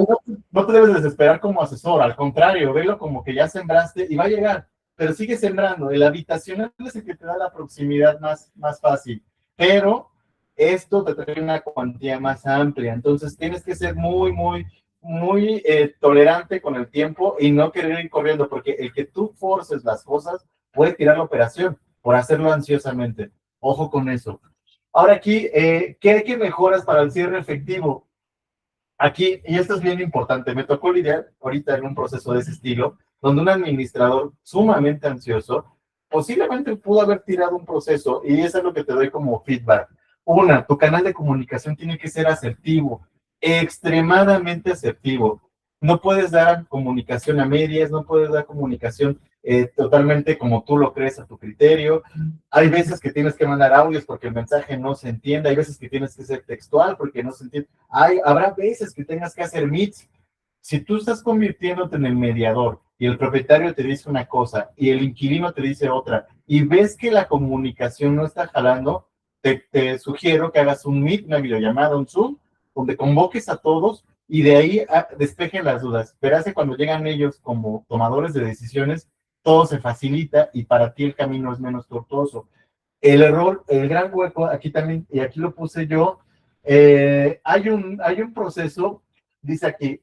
No te debes desesperar como asesor, al contrario, velo como que ya sembraste y va a llegar, pero sigue sembrando. El habitacional es el que te da la proximidad más fácil, pero esto te trae una cuantía más amplia, entonces tienes que ser muy tolerante con el tiempo y no querer ir corriendo, porque el que tú forces las cosas puede tirar la operación por hacerlo ansiosamente. Ojo con eso. Ahora aquí, ¿qué mejoras para el cierre efectivo? Aquí, y esto es bien importante, me tocó lidiar ahorita en un proceso de ese estilo, donde un administrador sumamente ansioso posiblemente pudo haber tirado un proceso, y eso es lo que te doy como feedback. Una, tu canal de comunicación tiene que ser asertivo, extremadamente asertivo. No puedes dar comunicación a medias, no puedes dar comunicación totalmente como tú lo crees a tu criterio. Hay veces que tienes que mandar audios porque el mensaje no se entiende, hay veces que tienes que ser textual porque no se entiende. Habrá veces que tengas que hacer meets. Si tú estás convirtiéndote en el mediador y el propietario te dice una cosa y el inquilino te dice otra y ves que la comunicación no está jalando, te sugiero que hagas un meet, una videollamada, un Zoom, donde convoques a todos y de ahí despejen las dudas. Verás que cuando llegan ellos como tomadores de decisiones, todo se facilita y para ti el camino es menos tortuoso. El error, el gran hueco, aquí también, y aquí lo puse yo, hay un proceso, dice aquí,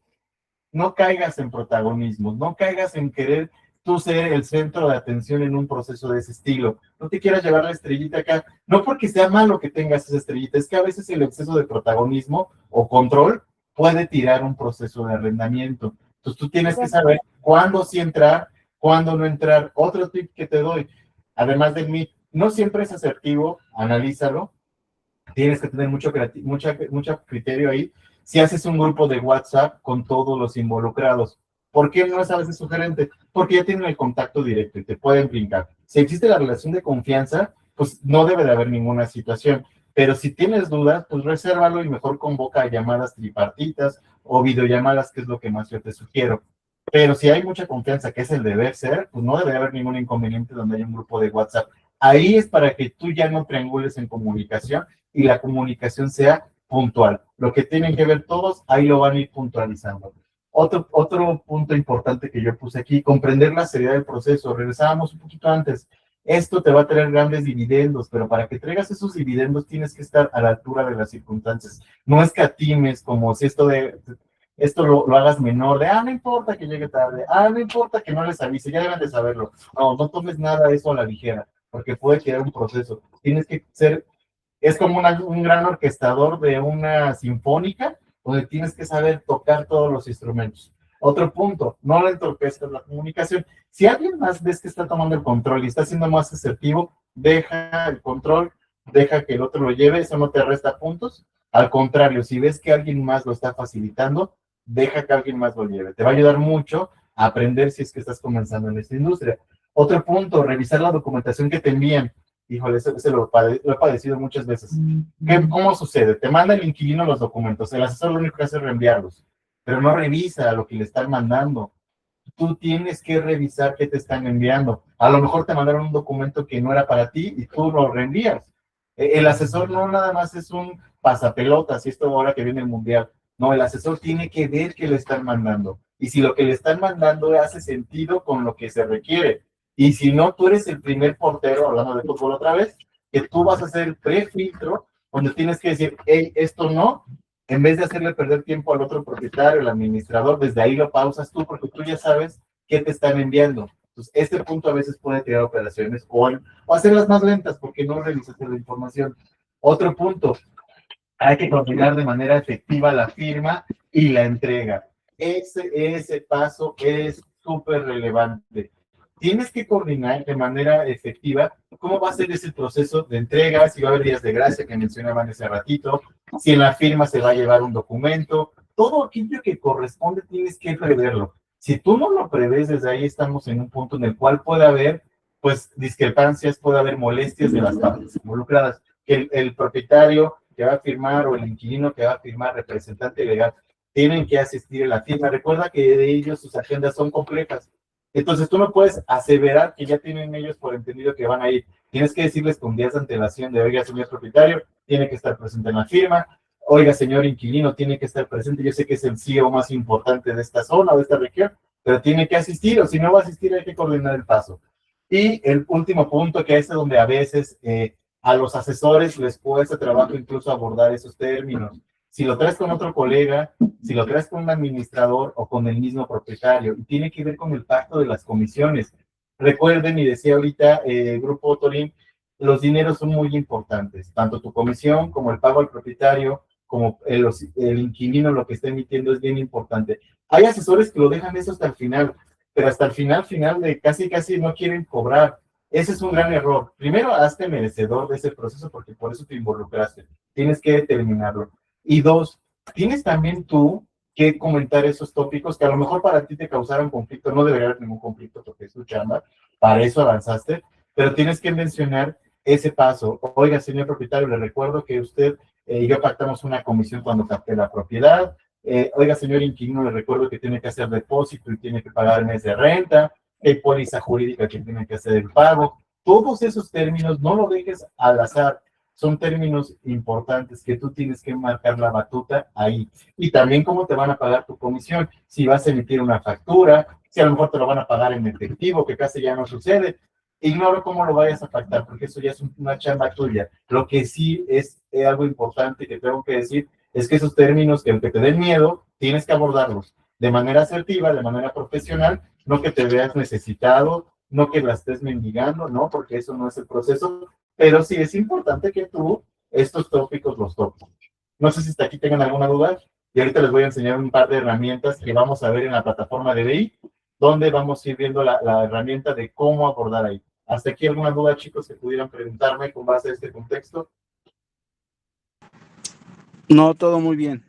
no caigas en protagonismo, no caigas en querer tú ser el centro de atención en un proceso de ese estilo. No te quieras llevar la estrellita acá, no porque sea malo que tengas esa estrellita, es que a veces el exceso de protagonismo o control puede tirar un proceso de arrendamiento. Entonces tú tienes que saber cuándo sí entrar, cuándo no entrar. Otro tip que te doy, además de mí, no siempre es asertivo, analízalo, tienes que tener mucho criterio ahí. Si haces un grupo de WhatsApp con todos los involucrados, ¿por qué no es a veces sugerente? Porque ya tienen el contacto directo y te pueden brincar. Si existe la relación de confianza, pues no debe de haber ninguna situación. Pero si tienes dudas, pues resérvalo y mejor convoca llamadas tripartitas o videollamadas, que es lo que más yo te sugiero. Pero si hay mucha confianza, que es el deber ser, pues no debe haber ningún inconveniente donde haya un grupo de WhatsApp. Ahí es para que tú ya no triangules en comunicación y la comunicación sea puntual. Lo que tienen que ver todos, ahí lo van a ir puntualizando. Otro punto importante que yo puse aquí, comprender la seriedad del proceso. Regresábamos un poquito antes. Esto te va a traer grandes dividendos, pero para que traigas esos dividendos tienes que estar a la altura de las circunstancias. No escatimes como si esto lo hagas menor, de, no importa que llegue tarde, no importa que no les avise, ya deben de saberlo. No, no tomes nada de eso a la ligera, porque puede quedar un proceso. Tienes que ser, es como un gran orquestador de una sinfónica, donde tienes que saber tocar todos los instrumentos. Otro punto, no le entorpezcas la comunicación. Si alguien más ves que está tomando el control y está siendo más asertivo, deja el control, deja que el otro lo lleve, eso no te resta puntos. Al contrario, si ves que alguien más lo está facilitando, deja que alguien más lo lleve. Te va a ayudar mucho a aprender si es que estás comenzando en esta industria. Otro punto, revisar la documentación que te envían. Híjole, ese lo he padecido muchas veces. ¿Cómo sucede? Te manda el inquilino los documentos, el asesor lo único que hace es reenviarlos, pero no revisa lo que le están mandando. Tú tienes que revisar qué te están enviando. A lo mejor te mandaron un documento que no era para ti y tú lo reenvías. El asesor no nada más es un pasapelotas, y esto ahora que viene el mundial. No, el asesor tiene que ver qué le están mandando. Y si lo que le están mandando hace sentido con lo que se requiere. Y si no, tú eres el primer portero, hablando de fútbol otra vez, que tú vas a hacer el prefiltro, donde tienes que decir, hey, esto no, en vez de hacerle perder tiempo al otro propietario, el administrador, desde ahí lo pausas tú, porque tú ya sabes qué te están enviando. Entonces, este punto a veces puede crear operaciones o hacerlas más lentas porque no revisaste la información. Otro punto, hay que coordinar de manera efectiva la firma y la entrega. Ese paso es súper relevante. Tienes que coordinar de manera efectiva cómo va a ser ese proceso de entrega, si va a haber días de gracia que mencionaban ese ratito, si en la firma se va a llevar un documento, todo aquello que corresponde tienes que preverlo. Si tú no lo prevés, desde ahí estamos en un punto en el cual puede haber, pues, discrepancias, puede haber molestias de las partes involucradas, que el propietario que va a firmar o el inquilino que va a firmar, representante legal, tienen que asistir a la firma. Recuerda que de ellos sus agendas son complejas. Entonces tú no puedes aseverar que ya tienen ellos por entendido que van a ir. Tienes que decirles con días de antelación de, oiga, señor propietario, tiene que estar presente en la firma. Oiga, señor inquilino, tiene que estar presente. Yo sé que es el CEO más importante de esta zona o de esta región, pero tiene que asistir, o si no va a asistir hay que coordinar el paso. Y el último punto, que es donde a veces a los asesores les cuesta trabajo incluso abordar esos términos. Si lo traes con otro colega, si lo traes con un administrador o con el mismo propietario, y tiene que ver con el pacto de las comisiones. Recuerden, y decía ahorita Grupo Torín, los dineros son muy importantes, tanto tu comisión como el pago al propietario, como el inquilino, lo que está emitiendo es bien importante. Hay asesores que lo dejan eso hasta el final, pero hasta el final de casi no quieren cobrar. Ese es un gran error. Primero, hazte merecedor de ese proceso porque por eso te involucraste. Tienes que determinarlo. Y dos, tienes también tú que comentar esos tópicos que a lo mejor para ti te causaron conflicto, no debería haber ningún conflicto porque es tu chamba, para eso avanzaste, pero tienes que mencionar ese paso. Oiga, señor propietario, le recuerdo que usted y yo pactamos una comisión cuando capté la propiedad. Oiga, señor inquilino, le recuerdo que tiene que hacer depósito y tiene que pagar el mes de renta, hay póliza jurídica que tiene que hacer el pago. Todos esos términos no lo dejes al azar. Son términos importantes que tú tienes que marcar la batuta ahí. Y también cómo te van a pagar tu comisión. Si vas a emitir una factura, si a lo mejor te lo van a pagar en efectivo, que casi ya no sucede. Ignoro cómo lo vayas a pactar, porque eso ya es una chamba tuya. Lo que sí es algo importante que tengo que decir es que esos términos que aunque te den miedo, tienes que abordarlos de manera asertiva, de manera profesional, no que te veas necesitado, no que la estés mendigando, no, porque eso no es el proceso. Pero sí es importante que tú estos tópicos los toques. No sé si hasta aquí tengan alguna duda y ahorita les voy a enseñar un par de herramientas que vamos a ver en la plataforma de BI, donde vamos a ir viendo la herramienta de cómo abordar ahí. ¿Hasta aquí alguna duda, chicos, que pudieran preguntarme con base a este contexto? No, todo muy bien.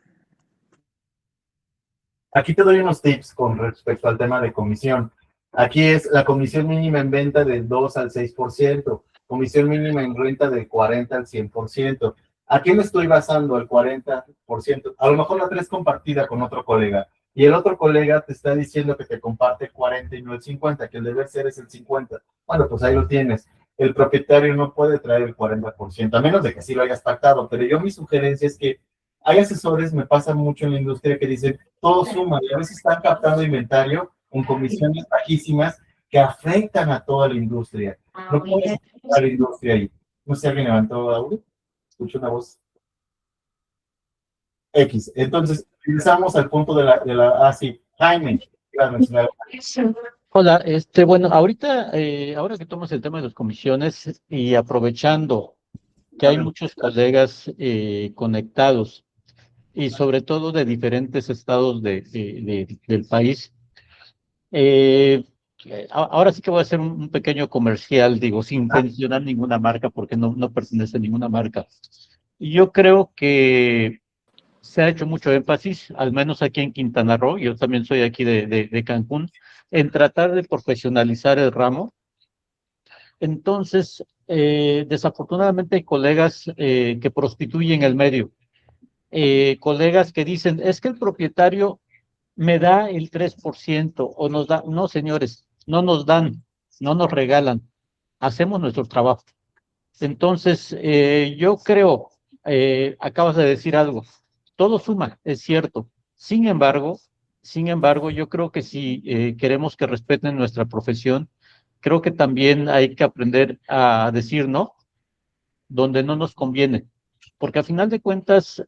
Aquí te doy unos tips con respecto al tema de comisión. Aquí es la comisión mínima en venta del 2 al 6%. Comisión mínima en renta del 40 al 100%. ¿A qué me estoy basando al 40%? A lo mejor la 3 compartida con otro colega. y el otro colega te está diciendo que te comparte el 40 y no el 50, que el deber ser es el 50. Bueno, pues ahí lo tienes. El propietario no puede traer el 40%, a menos de que sí lo hayas pactado, pero yo mi sugerencia es que hay asesores, me pasa mucho en la industria, que dicen, todo suma, y a veces están captando inventario con comisiones bajísimas que afectan a toda la industria. No puedes afectar a la industria ahí. No sé si alguien levantó audio. Escucho una voz. X. Entonces, regresamos al punto sí, Jaime, iba a mencionar. Hola, bueno, ahorita, ahora que tomas el tema de las comisiones y aprovechando que hay muchos colegas conectados y sobre todo de diferentes estados del país, ahora sí que voy a hacer un pequeño comercial, digo, sin mencionar ninguna marca porque no pertenece a ninguna marca. Y yo creo que se ha hecho mucho énfasis, al menos aquí en Quintana Roo, yo también soy aquí de Cancún, en tratar de profesionalizar el ramo. Entonces, desafortunadamente hay colegas que prostituyen el medio, colegas que dicen, es que el propietario me da el 3% o nos da, no señores, no nos dan, no nos regalan, hacemos nuestro trabajo. Entonces, yo creo, acabas de decir algo, todo suma, es cierto. Sin embargo, yo creo que si queremos que respeten nuestra profesión, creo que también hay que aprender a decir no, donde no nos conviene. Porque a final de cuentas,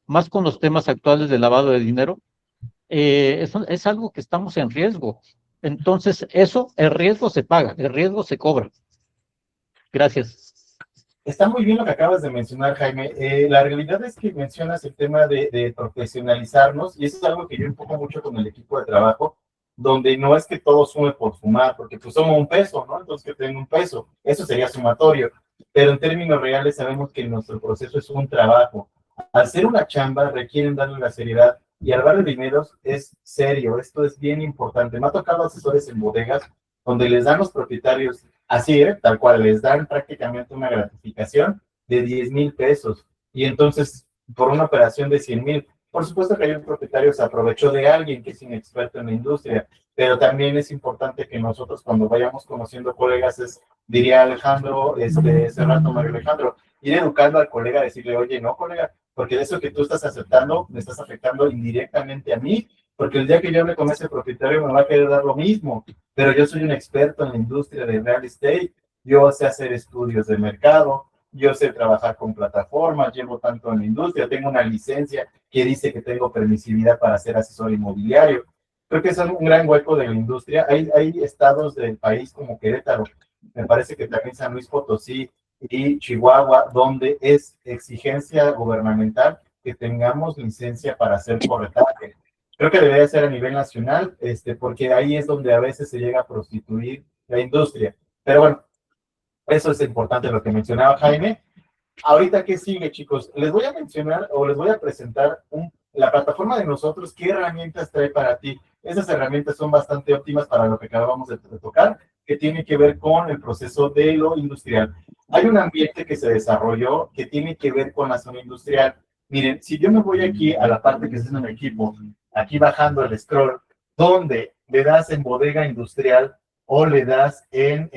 más con los temas actuales de lavado de dinero, es algo que estamos en riesgo. Entonces, el riesgo se paga, el riesgo se cobra. Gracias. Está muy bien lo que acabas de mencionar, Jaime. La realidad es que mencionas el tema de profesionalizarnos, y eso es algo que yo enfoco mucho con el equipo de trabajo, donde no es que todo sume por sumar, porque pues somos un peso, ¿no? Entonces que tenga un peso, eso sería sumatorio, pero en términos reales sabemos que nuestro proceso es un trabajo. Al ser una chamba requieren darle la seriedad, y hablar de dineros es serio, esto es bien importante. Me ha tocado asesores en bodegas donde les dan los propietarios así, tal cual, les dan prácticamente una gratificación de 10,000 pesos. Y entonces, por una operación de 100,000, por supuesto que hay un propietario se aprovechó de alguien que es inexperto en la industria, pero también es importante que nosotros cuando vayamos conociendo colegas, diría Alejandro, ese rato Mario Alejandro, ir educando al colega, decirle, oye, no, colega, porque de eso que tú estás aceptando, me estás afectando indirectamente a mí, porque el día que yo hable con ese propietario me va a querer dar lo mismo, pero yo soy un experto en la industria de real estate, yo sé hacer estudios de mercado, yo sé trabajar con plataformas, llevo tanto en la industria, tengo una licencia que dice que tengo permisividad para ser asesor inmobiliario. Creo que es un gran hueco de la industria. Hay estados del país como Querétaro, me parece que también San Luis Potosí y Chihuahua, donde es exigencia gubernamental que tengamos licencia para hacer corretaje. Creo que debería ser a nivel nacional, porque ahí es donde a veces se llega a prostituir la industria. Pero bueno, eso es importante lo que mencionaba Jaime. Ahorita, ¿qué sigue, chicos? Les voy a mencionar o les voy a presentar la plataforma de nosotros, qué herramientas trae para ti. Esas herramientas son bastante óptimas para lo que acabamos de tocar, que tiene que ver con el proceso de lo industrial. Hay un ambiente que se desarrolló que tiene que ver con la zona industrial. Miren, si yo me voy aquí a la parte que es en el equipo, aquí bajando el scroll, donde le das en bodega industrial o le das en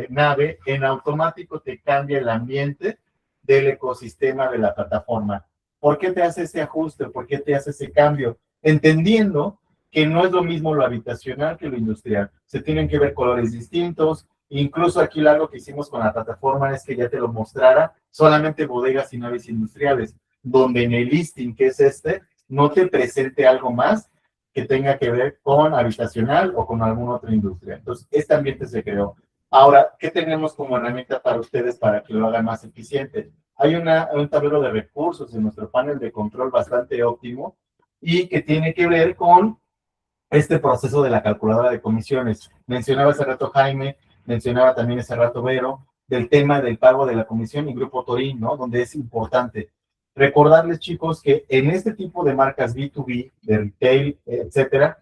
nave, en automático te cambia el ambiente del ecosistema de la plataforma. ¿Por qué te hace ese ajuste? ¿Por qué te hace ese cambio? Entendiendo que no es lo mismo lo habitacional que lo industrial. Se tienen que ver colores distintos. Incluso aquí algo que hicimos con la plataforma es que ya te lo mostrara solamente bodegas y naves industriales, donde en el listing, que es no te presente algo más que tenga que ver con habitacional o con alguna otra industria. Entonces, este ambiente se creó. Ahora, ¿qué tenemos como herramienta para ustedes para que lo hagan más eficiente? Hay un tablero de recursos en nuestro panel de control bastante óptimo y que tiene que ver con este proceso de la calculadora de comisiones. Mencionaba hace rato Jaime, mencionaba también hace rato Vero, del tema del pago de la comisión y Grupo Torín, ¿no? Donde es importante recordarles, chicos, que en este tipo de marcas B2B, de retail, etcétera,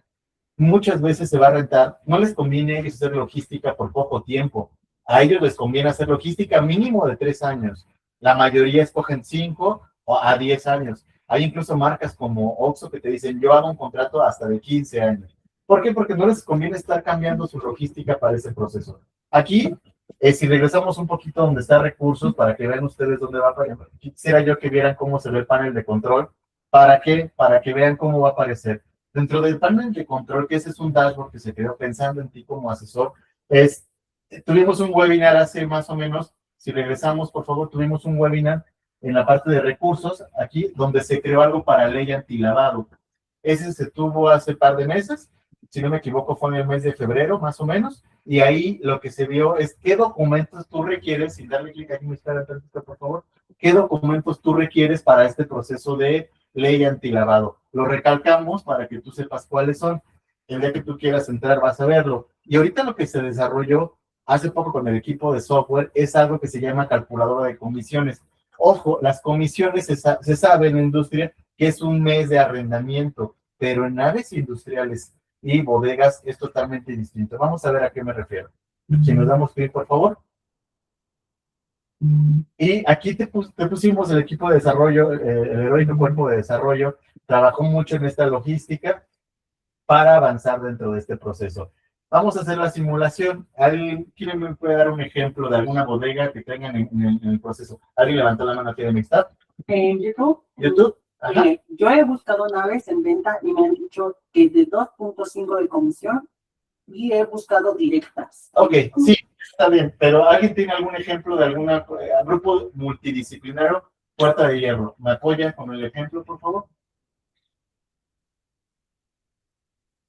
muchas veces se va a rentar, no les conviene hacer logística por poco tiempo, a ellos les conviene hacer logística mínimo de 3 años, la mayoría escogen 5 o a 10 años, Hay incluso marcas como Oxxo que te dicen, yo hago un contrato hasta de 15 años. ¿Por qué? Porque no les conviene estar cambiando su logística para ese proceso. Aquí, si regresamos un poquito donde está recursos, para que vean ustedes dónde va a aparecer, quisiera yo que vieran cómo se ve el panel de control. ¿Para qué? Para que vean cómo va a aparecer. Dentro del panel de control, que ese es un dashboard que se quedó pensando en ti como asesor, tuvimos un webinar hace más o menos, si regresamos, por favor, tuvimos un webinar en la parte de recursos, aquí, donde se creó algo para ley antilavado. Ese se tuvo hace par de meses, si no me equivoco, fue en el mes de febrero, más o menos, y ahí lo que se vio es qué documentos tú requieres, sin darle clic aquí, me espera tantito, por favor, qué documentos tú requieres para este proceso de ley antilavado. Lo recalcamos para que tú sepas cuáles son. El día que tú quieras entrar vas a verlo. Y ahorita lo que se desarrolló hace poco con el equipo de software es algo que se llama calculadora de comisiones. Ojo, las comisiones se sabe en la industria que es un mes de arrendamiento, pero en naves industriales y bodegas es totalmente distinto. Vamos a ver a qué me refiero. Si nos damos clic, por favor. Y aquí te pusimos el equipo de desarrollo, el heroico cuerpo de desarrollo, trabajó mucho en esta logística para avanzar dentro de este proceso. Vamos a hacer la simulación. ¿Quién me puede dar un ejemplo de alguna bodega que tengan en el proceso? ¿Alguien levantó la mano aquí de Mixtab? En YouTube. ¿YouTube? Yo he buscado naves en venta y me han dicho que de 2.5 de comisión y he buscado directas. Ok, sí, está bien, pero ¿alguien tiene algún ejemplo de algún grupo multidisciplinario? Puerta de Hierro. ¿Me apoyan con el ejemplo, por favor?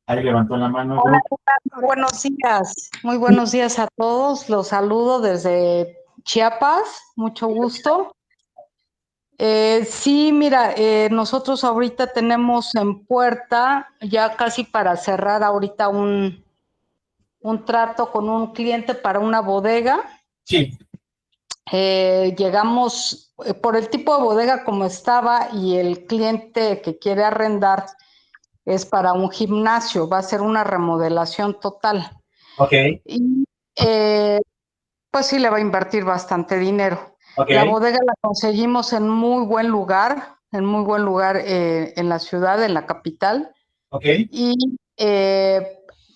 Ahí levantó la mano. Hola, buenos días, muy buenos días a todos. Los saludo desde Chiapas, mucho gusto. Sí, mira, nosotros ahorita tenemos en puerta, ya casi para cerrar ahorita un trato con un cliente para una bodega. Sí. Llegamos por el tipo de bodega como estaba y el cliente que quiere arrendar es para un gimnasio, va a ser una remodelación total. Ok. Y pues sí le va a invertir bastante dinero. Okay. La bodega la conseguimos en muy buen lugar en la ciudad, en la capital. Okay. Y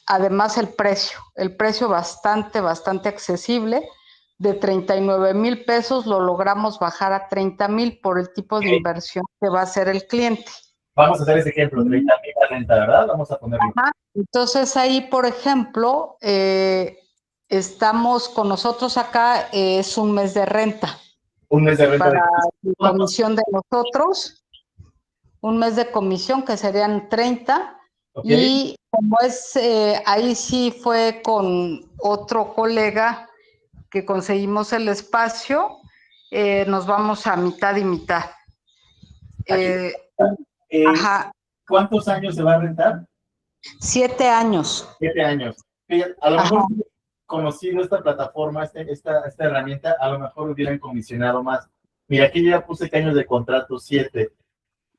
además el precio bastante accesible. De 39,000 pesos lo logramos bajar a 30,000 por el tipo de inversión que va a hacer el cliente. Vamos a hacer ese ejemplo, 30,000 la renta, ¿verdad? Vamos a ponerlo. Ajá. Entonces ahí, por ejemplo, estamos con nosotros acá, es un mes de renta. Un mes de renta. Para la comisión de nosotros, un mes de comisión que serían 30. Okay. Y como es, ahí sí fue con otro colega que conseguimos el espacio, nos vamos a mitad y mitad. Ajá. ¿Cuántos años se va a rentar? 7 años. 7 años. A lo mejor conocido esta plataforma, esta herramienta, a lo mejor hubieran comisionado más. Mira, aquí ya puse que años de contrato, 7.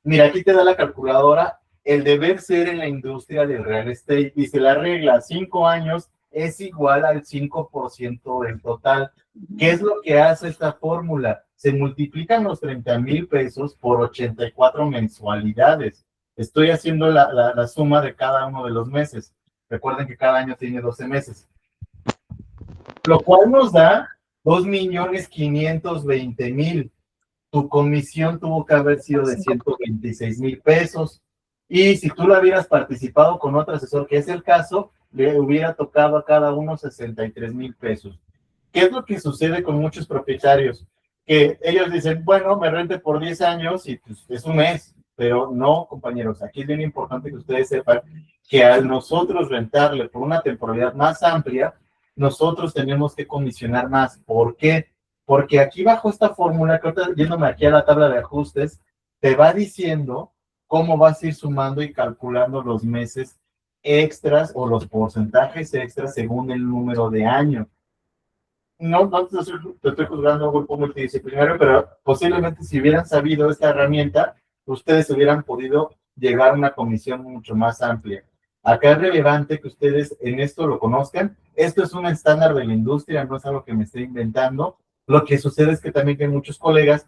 Mira, aquí te da la calculadora, el deber ser en la industria del real estate. Dice la regla, 5 años es igual al 5% del total. ¿Qué es lo que hace esta fórmula? Se multiplican los 30,000 pesos por 84 mensualidades. Estoy haciendo la suma de cada uno de los meses. Recuerden que cada año tiene 12 meses. Lo cual nos da 2,520,000. Tu comisión tuvo que haber sido de 126,000 pesos. Y si tú la hubieras participado con otro asesor, que es el caso, le hubiera tocado a cada uno 63,000 pesos. ¿Qué es lo que sucede con muchos propietarios? Que ellos dicen, bueno, me rente por 10 años y pues, es un mes. Pero no, compañeros, aquí es bien importante que ustedes sepan que al nosotros rentarle por una temporalidad más amplia, nosotros tenemos que comisionar más. ¿Por qué? Porque aquí bajo esta fórmula, que ahorita yéndome aquí a la tabla de ajustes, te va diciendo cómo vas a ir sumando y calculando los meses extras o los porcentajes extras según el número de año. No te estoy juzgando a un grupo multidisciplinario, pero posiblemente si hubieran sabido esta herramienta, ustedes hubieran podido llegar a una comisión mucho más amplia. Acá es relevante que ustedes en esto lo conozcan. Esto es un estándar de la industria, no es algo que me esté inventando. Lo que sucede es que también hay muchos colegas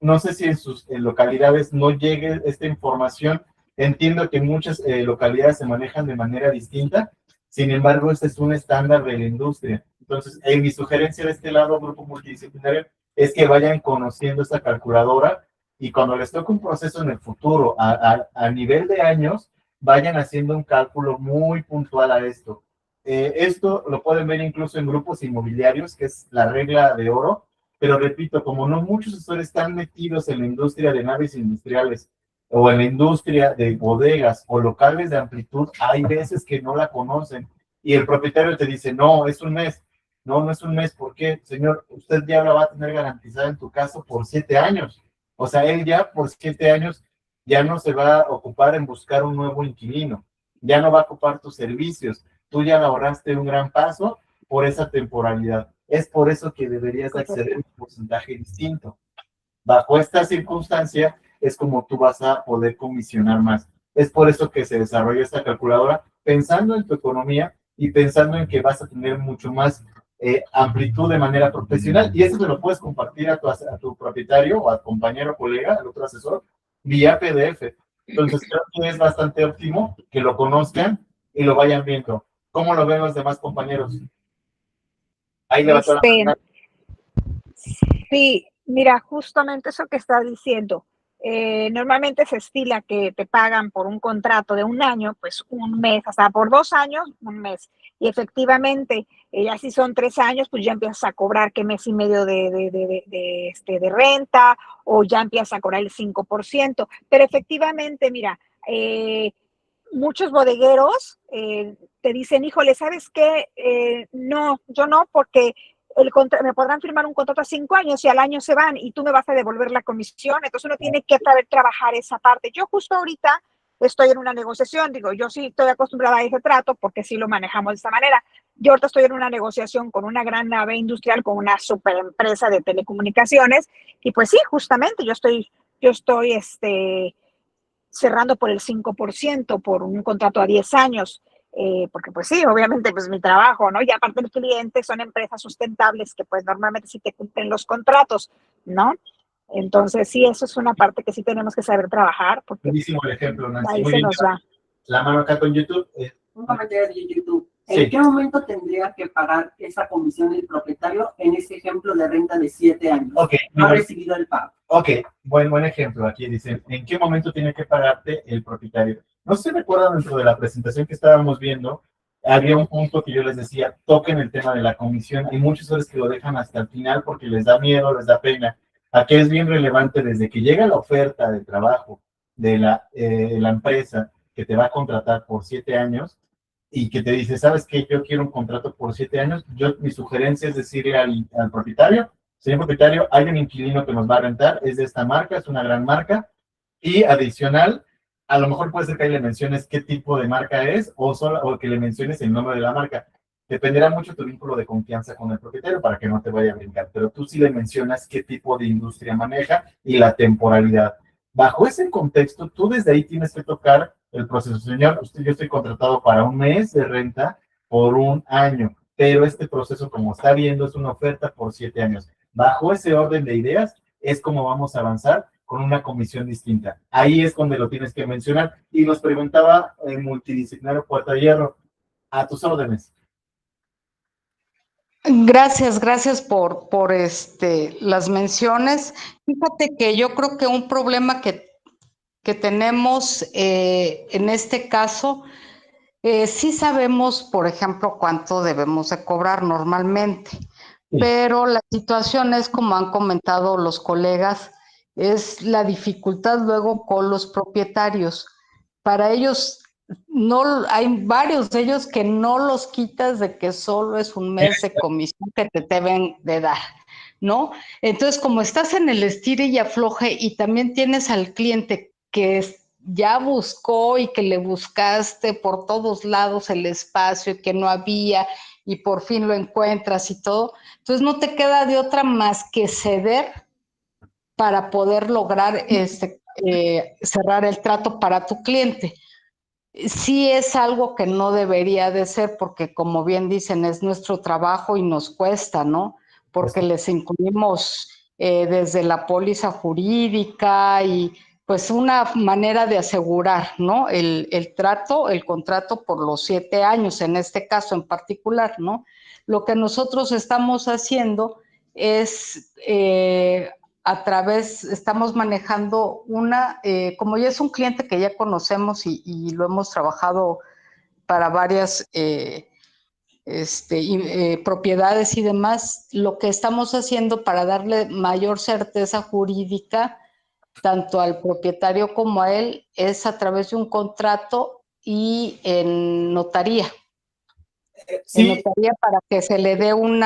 No sé si en sus localidades no llegue esta información. Entiendo que muchas localidades se manejan de manera distinta, sin embargo, este es un estándar de la industria. Entonces, mi sugerencia de este lado, grupo multidisciplinario, es que vayan conociendo esta calculadora y cuando les toque un proceso en el futuro, a nivel de años, vayan haciendo un cálculo muy puntual a esto. Esto lo pueden ver incluso en grupos inmobiliarios, que es la regla de oro, pero repito, como no muchos asesores están metidos en la industria de naves industriales o en la industria de bodegas o locales de amplitud, hay veces que no la conocen y el propietario te dice, no, es un mes. No, no es un mes, ¿por qué? Señor, usted ya la va a tener garantizada en tu caso por 7 años. O sea, él ya por 7 años ya no se va a ocupar en buscar un nuevo inquilino, ya no va a ocupar tus servicios. Tú ya le ahorraste un gran paso por esa temporalidad. Es por eso que deberías acceder a un porcentaje distinto. Bajo esta circunstancia es como tú vas a poder comisionar más. Es por eso que se desarrolló esta calculadora pensando en tu economía y pensando en que vas a tener mucho más amplitud de manera profesional y eso se lo puedes compartir a tu propietario o a tu compañero, colega, al otro asesor, vía PDF. Entonces creo que es bastante óptimo que lo conozcan y lo vayan viendo. ¿Cómo lo ven los demás compañeros? Ahí le va toda la... Sí, mira, justamente eso que estás diciendo. Normalmente se estila que te pagan por un contrato de un año, pues un mes, hasta por 2 años, un mes. Y efectivamente, ya si son 3 años, pues ya empiezas a cobrar que mes y medio de renta o ya empiezas a cobrar el 5%. Pero efectivamente, mira, muchos bodegueros te dicen, híjole, ¿sabes qué? No, yo no, porque me podrán firmar un contrato a 5 años y al año se van y tú me vas a devolver la comisión. Entonces uno tiene que saber trabajar esa parte. Yo justo ahorita estoy en una negociación, digo, yo sí estoy acostumbrada a ese trato porque sí lo manejamos de esta manera. Yo ahorita estoy en una negociación con una gran nave industrial, con una super empresa de telecomunicaciones y pues sí, justamente yo estoy cerrando por el 5% por un contrato a 10 años. Porque pues sí, obviamente pues mi trabajo, ¿no? Y aparte el cliente son empresas sustentables que pues normalmente sí te cumplen los contratos, ¿no? Entonces sí, eso es una parte que sí tenemos que saber trabajar porque buenísimo el ejemplo, Nancy. ahí Muy se bien. nos va. La mano acá con YouTube. Un comentario de YouTube. Sí. ¿En qué momento tendría que pagar esa comisión el propietario en ese ejemplo de renta de 7 años? Ok. No ha recibido el pago. Ok, buen ejemplo. Aquí dicen, ¿en qué momento tiene que pagarte el propietario? No sé si recuerdan dentro de la presentación que estábamos viendo, había un punto que yo les decía, toquen el tema de la comisión. Hay muchos hombres que lo dejan hasta el final porque les da miedo, les da pena. Aquí es bien relevante desde que llega la oferta de trabajo de la empresa que te va a contratar por 7 años y que te dice, ¿sabes qué? Yo quiero un contrato por 7 años. Mi sugerencia es decirle al propietario, señor propietario, hay un inquilino que nos va a rentar, es de esta marca, es una gran marca, y adicional, a lo mejor puede ser que ahí le menciones qué tipo de marca es, o que le menciones el nombre de la marca. Dependerá mucho tu vínculo de confianza con el propietario para que no te vaya a brincar, pero tú sí le mencionas qué tipo de industria maneja y la temporalidad. Bajo ese contexto, tú desde ahí tienes que tocar el proceso. Señor, yo estoy contratado para un mes de renta por un año, pero este proceso, como está viendo, es una oferta por 7 años. Bajo ese orden de ideas es como vamos a avanzar con una comisión distinta. Ahí es donde lo tienes que mencionar. Y nos preguntaba el multidisciplinario Puerta de Hierro, a tus órdenes. Gracias por las menciones. Fíjate que yo creo que un problema que tenemos en este caso, sí sabemos, por ejemplo, cuánto debemos de cobrar normalmente. Pero la situación es, como han comentado los colegas, es la dificultad luego con los propietarios. Para ellos, no hay varios de ellos que no los quitas de que solo es un mes de comisión que te deben de dar, ¿no? Entonces, como estás en el estire y afloje y también tienes al cliente que ya buscó y que le buscaste por todos lados el espacio y que no había y por fin lo encuentras y todo, entonces no te queda de otra más que ceder para poder lograr cerrar el trato para tu cliente. Sí es algo que no debería de ser porque, como bien dicen, es nuestro trabajo y nos cuesta, ¿no? Porque les incluimos desde la póliza jurídica y pues una manera de asegurar, ¿no? El contrato por los 7 años, en este caso en particular, ¿no? Lo que nosotros estamos haciendo es estamos manejando como ya es un cliente que ya conocemos y lo hemos trabajado para varias propiedades y demás, lo que estamos haciendo para darle mayor certeza jurídica tanto al propietario como a él es a través de un contrato y en notaría. Sí. En notaría para que se le dé un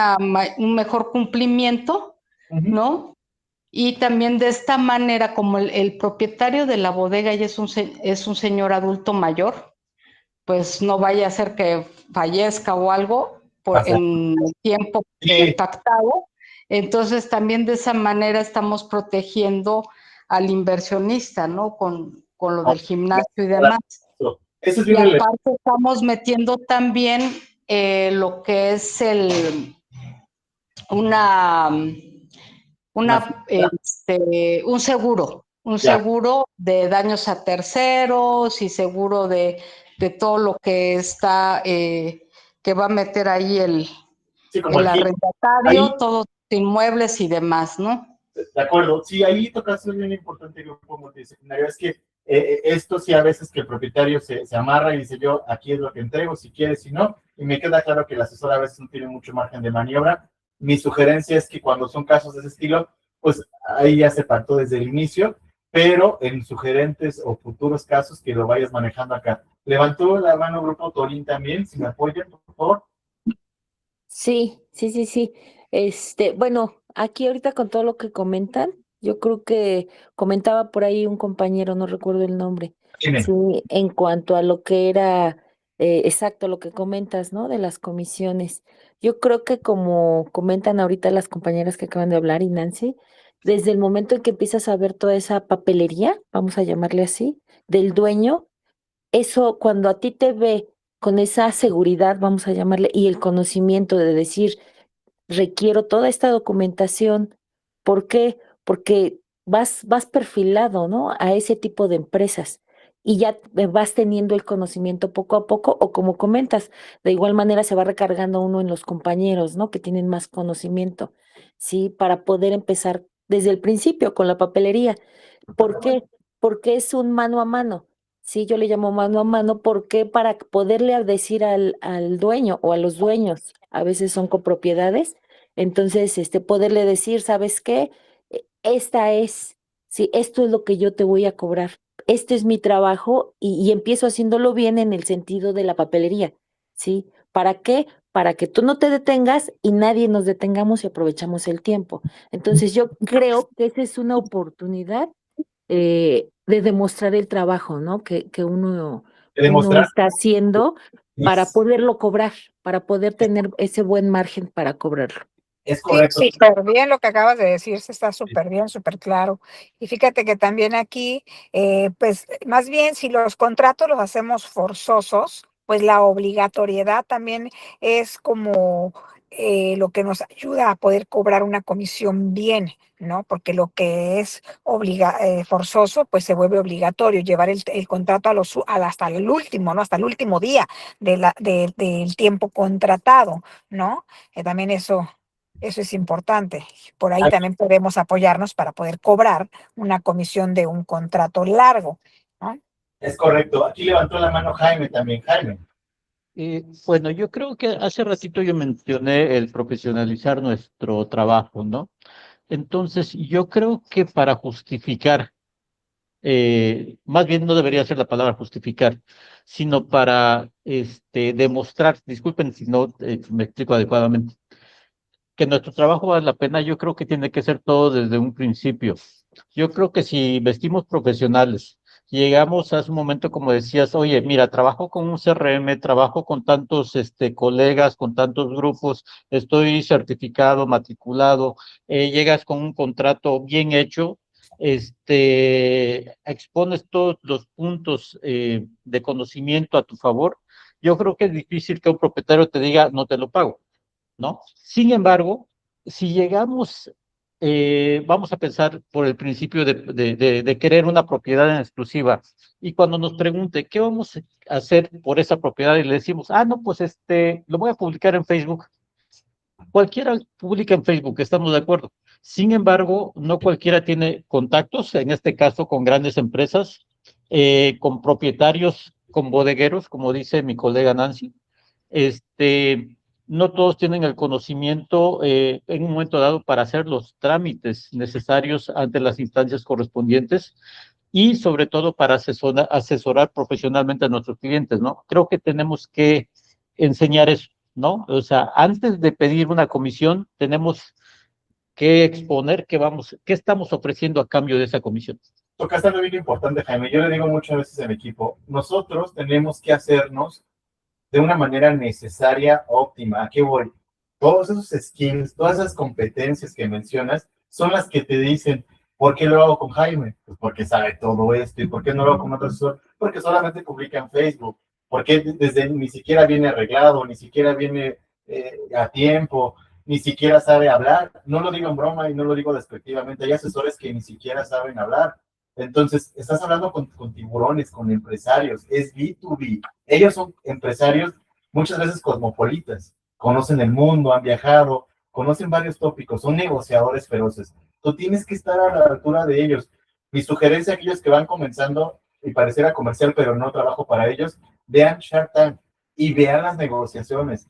mejor cumplimiento, ¿no? Y también de esta manera, como el propietario de la bodega ya es un señor adulto mayor, pues no vaya a ser que fallezca o algo en el tiempo pactado. Entonces también de esa manera estamos protegiendo al inversionista, ¿no? Con lo del gimnasio y demás. Eso es y aparte estamos metiendo también lo que es un seguro de daños a terceros y seguro de todo lo que está, que va a meter ahí el arrendatario, todos los inmuebles y demás, ¿no? De acuerdo, sí, ahí tocaste bien importante como multidisciplinario, es que esto sí a veces que el propietario se amarra y dice yo aquí es lo que entrego, si quieres, si no, y me queda claro que el asesor a veces no tiene mucho margen de maniobra. Mi sugerencia es que cuando son casos de ese estilo, pues ahí ya se pactó desde el inicio, pero en sugerentes o futuros casos que lo vayas manejando acá. Levantó la mano Grupo Torín también, si me apoyan, por favor. Sí. Bueno, aquí ahorita con todo lo que comentan, yo creo que comentaba por ahí un compañero, no recuerdo el nombre, sí, en cuanto a lo que era, exacto, lo que comentas, ¿no? De las comisiones. Yo creo que como comentan ahorita las compañeras que acaban de hablar y Nancy, desde el momento en que empiezas a ver toda esa papelería, vamos a llamarle así, del dueño, eso cuando a ti te ve con esa seguridad, vamos a llamarle, y el conocimiento de decir, requiero toda esta documentación. ¿Por qué? Porque vas perfilado, ¿no? A ese tipo de empresas y ya vas teniendo el conocimiento poco a poco o como comentas, de igual manera se va recargando uno en los compañeros, ¿no? Que tienen más conocimiento, ¿sí? Para poder empezar desde el principio con la papelería. ¿Por qué? Porque es un mano a mano. Sí, yo le llamo mano a mano porque para poderle decir al dueño o a los dueños, a veces son copropiedades, entonces poderle decir, ¿sabes qué? Sí, esto es lo que yo te voy a cobrar. Este es mi trabajo y empiezo haciéndolo bien en el sentido de la papelería, ¿sí? ¿Para qué? Para que tú no te detengas y nadie nos detengamos y aprovechamos el tiempo. Entonces yo creo que esa es una oportunidad de demostrar el trabajo, ¿no? Que uno está haciendo para poderlo cobrar, para poder tener ese buen margen para cobrarlo. Es correcto. Sí, súper bien lo que acabas de decir, se está súper bien, súper claro. Y fíjate que también aquí, pues más bien si los contratos los hacemos forzosos, pues la obligatoriedad también es como lo que nos ayuda a poder cobrar una comisión bien, ¿no? Porque lo que es forzoso, pues se vuelve obligatorio llevar el contrato hasta el último, ¿no? Hasta el último día del tiempo contratado, ¿no? También eso es importante. Por ahí también podemos apoyarnos para poder cobrar una comisión de un contrato largo, ¿no? Es correcto. Aquí levantó la mano Jaime también. Jaime. Bueno, yo creo que hace ratito yo mencioné el profesionalizar nuestro trabajo, ¿no? Entonces, yo creo que para justificar, más bien no debería ser la palabra justificar, sino para demostrar, disculpen si no me explico adecuadamente, que nuestro trabajo vale la pena, yo creo que tiene que ser todo desde un principio. Yo creo que si vestimos profesionales, llegamos a un momento como decías, oye, mira, trabajo con un CRM, trabajo con tantos colegas, con tantos grupos, estoy certificado, matriculado, llegas con un contrato bien hecho, expones todos los puntos de conocimiento a tu favor. Yo creo que es difícil que un propietario te diga, no te lo pago, ¿no? Sin embargo, si llegamos vamos a pensar por el principio de querer una propiedad en exclusiva. Y cuando nos pregunte, ¿qué vamos a hacer por esa propiedad? Y le decimos, no, pues lo voy a publicar en Facebook. Cualquiera publica en Facebook, estamos de acuerdo. Sin embargo, no cualquiera tiene contactos, en este caso con grandes empresas, con propietarios, con bodegueros, como dice mi colega Nancy. No todos tienen el conocimiento en un momento dado para hacer los trámites necesarios ante las instancias correspondientes y sobre todo para asesorar profesionalmente a nuestros clientes, ¿no? Creo que tenemos que enseñar eso, ¿no? O sea, antes de pedir una comisión, tenemos que exponer qué estamos ofreciendo a cambio de esa comisión. Tocaste algo bien importante, Jaime. Yo le digo muchas veces al equipo, nosotros tenemos que hacernos de una manera necesaria, óptima. ¿A qué voy? Todos esos skills, todas esas competencias que mencionas, son las que te dicen, ¿por qué lo hago con Jaime? Pues porque sabe todo esto. ¿Y por qué no lo hago con otro asesor? Porque solamente publica en Facebook. Porque ni siquiera viene arreglado, ni siquiera viene a tiempo, ni siquiera sabe hablar. No lo digo en broma y no lo digo despectivamente. Hay asesores que ni siquiera saben hablar. Entonces, estás hablando con tiburones, con empresarios, es B2B. Ellos son empresarios muchas veces cosmopolitas, conocen el mundo, han viajado, conocen varios tópicos, son negociadores feroces. Tú tienes que estar a la altura de ellos. Mi sugerencia a aquellos que van comenzando, y pareciera comercial, pero no trabajo para ellos, vean Shark Tank y vean las negociaciones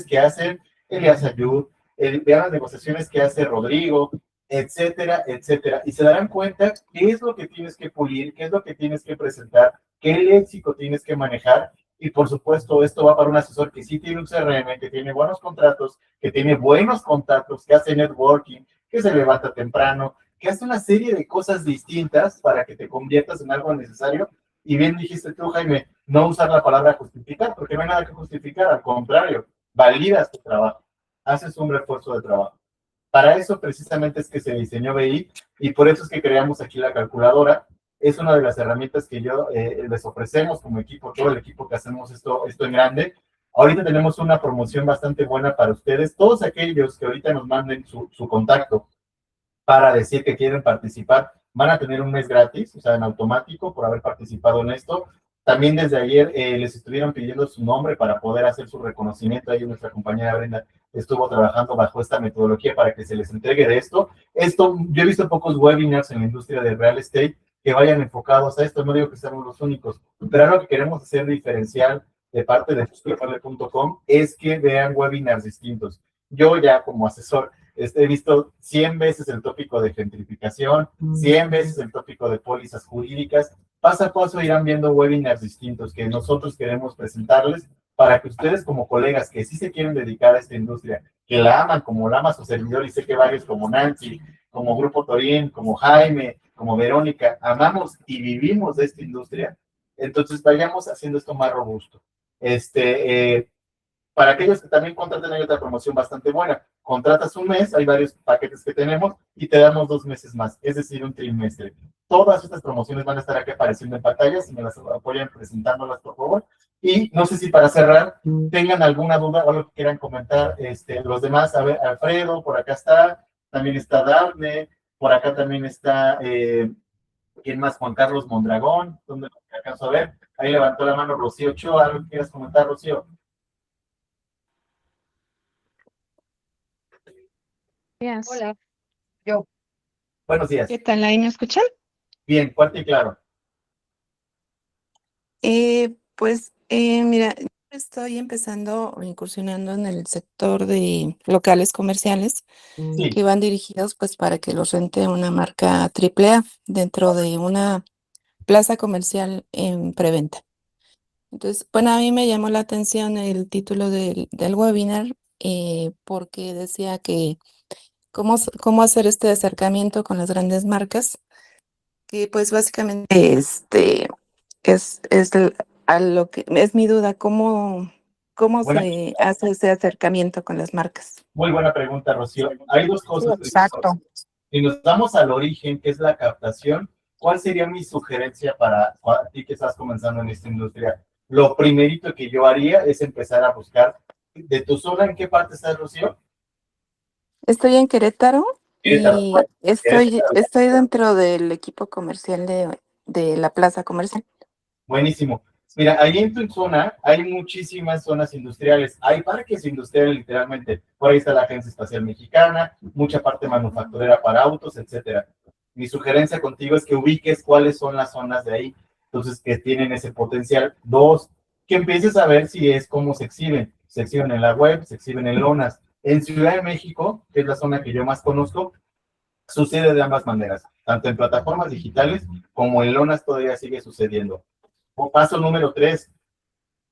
que hacen Elías Ayud, vean las negociaciones que hace Rodrigo, etcétera, etcétera. Y se darán cuenta qué es lo que tienes que pulir, qué es lo que tienes que presentar, qué léxico tienes que manejar. Y por supuesto, esto va para un asesor que sí tiene un CRM, que tiene buenos contratos, que tiene buenos contactos, que hace networking, que se levanta temprano, que hace una serie de cosas distintas para que te conviertas en algo necesario. Y bien dijiste tú, Jaime, no usar la palabra justificar, porque no hay nada que justificar, al contrario, validas tu trabajo, haces un refuerzo de trabajo. Para eso precisamente es que se diseñó BI y por eso es que creamos aquí la calculadora. Es una de las herramientas que yo les ofrecemos como equipo, todo el equipo que hacemos esto en grande. Ahorita tenemos una promoción bastante buena para ustedes. Todos aquellos que ahorita nos manden su contacto para decir que quieren participar, van a tener un mes gratis, o sea, en automático por haber participado en esto. También desde ayer les estuvieron pidiendo su nombre para poder hacer su reconocimiento. Ahí nuestra compañera Brenda estuvo trabajando bajo esta metodología para que se les entregue de esto. Yo he visto pocos webinars en la industria del real estate que vayan enfocados a esto. No digo que seamos los únicos, pero algo que queremos hacer diferencial de parte de justopable.com es que vean webinars distintos. Yo ya como asesor he visto 100 veces el tópico de gentrificación, 100 veces el tópico de pólizas jurídicas. Paso a paso irán viendo webinars distintos que nosotros queremos presentarles para que ustedes como colegas que sí se quieren dedicar a esta industria, que la aman como la ama su servidor, y sé que varios como Nancy, como Grupo Torín, como Jaime, como Verónica, amamos y vivimos de esta industria, entonces vayamos haciendo esto más robusto. Para aquellos que también contraten, hay otra promoción bastante buena. Contratas un mes, hay varios paquetes que tenemos y te damos 2 meses más, es decir, un trimestre. Todas estas promociones van a estar aquí apareciendo en pantalla, si me las apoyan presentándolas, por favor. Y no sé si para cerrar tengan alguna duda o algo que quieran comentar. Los demás, a ver, Alfredo, por acá está, también está Daphne, por acá también está, ¿quién más? Juan Carlos Mondragón, ¿dónde alcanzo a ver? Ahí levantó la mano Rocío Ochoa, ¿algo que quieras comentar, Rocío? Días. Hola, yo. Buenos días. ¿Qué tal? ¿Ahí me escuchan? Bien, fuerte y claro. Mira, yo estoy empezando o incursionando en el sector de locales comerciales Sí, que van dirigidos pues para que los rente una marca AAA dentro de una plaza comercial en preventa. Entonces, bueno, a mí me llamó la atención el título del webinar porque decía que cómo hacer este acercamiento con las grandes marcas, que pues básicamente a lo que es mi duda, cómo buena, se hace ese acercamiento con las marcas. muy buena pregunta, Rocío. Hay dos cosas. Exacto. Si nos vamos al origen, que es la captación, ¿cuál sería mi sugerencia para ti que estás comenzando en esta industria? Lo primerito que yo haría es empezar a buscar de tu zona. ¿En qué parte estás, Rocío? Estoy en Querétaro. Querétaro. Y estoy dentro del equipo comercial de la plaza comercial. Buenísimo. Mira, ahí en tu zona hay muchísimas zonas industriales. Hay parques industriales, literalmente. Por ahí está la Agencia Espacial Mexicana, mucha parte manufacturera para autos, etcétera. Mi sugerencia contigo es que ubiques cuáles son las zonas de ahí, entonces, que tienen ese potencial. Dos, que empieces a ver si es cómo se exhiben. Se exhiben en la web, se exhiben en lonas. En Ciudad de México, que es la zona que yo más conozco, sucede de ambas maneras, tanto en plataformas digitales como en lonas todavía sigue sucediendo. O paso número 3,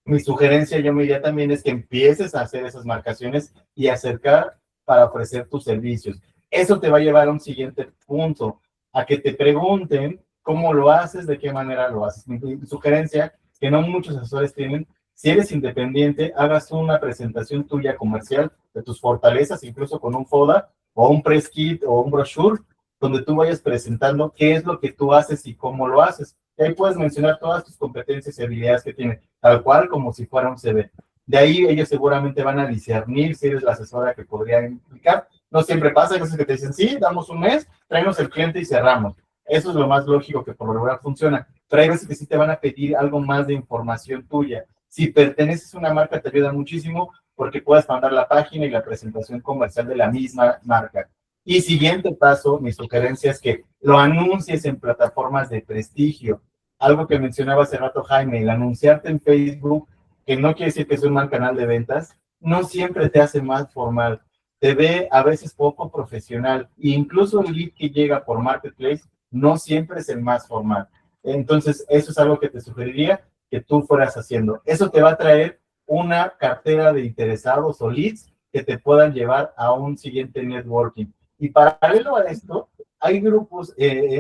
mi sugerencia yo me diría también es que empieces a hacer esas marcaciones y acercar para ofrecer tus servicios. Eso te va a llevar a un siguiente punto, a que te pregunten cómo lo haces, de qué manera lo haces. Mi sugerencia, que no muchos asesores tienen, si eres independiente, hagas una presentación tuya comercial de tus fortalezas, incluso con un FODA o un press kit o un brochure, donde tú vayas presentando qué es lo que tú haces y cómo lo haces. Y ahí puedes mencionar todas tus competencias y habilidades que tienes, tal cual como si fuera un CV. De ahí ellos seguramente van a discernir si eres la asesora que podría implicar. No siempre pasa, hay veces que te dicen, sí, damos un mes, tráenos el cliente y cerramos. Eso es lo más lógico que por lo regular funciona. Pero hay veces que sí te van a pedir algo más de información tuya. Si perteneces a una marca, te ayuda muchísimo porque puedes mandar la página y la presentación comercial de la misma marca. Y siguiente paso, mi sugerencia es que lo anuncies en plataformas de prestigio. Algo que mencionaba hace rato Jaime, el anunciarte en Facebook, que no quiere decir que es un mal canal de ventas, no siempre te hace más formal. Te ve a veces poco profesional. E incluso el lead que llega por Marketplace no siempre es el más formal. Entonces, eso es algo que te sugeriría que tú fueras haciendo. Eso te va a traer una cartera de interesados o leads que te puedan llevar a un siguiente networking. Y paralelo a esto, hay grupos,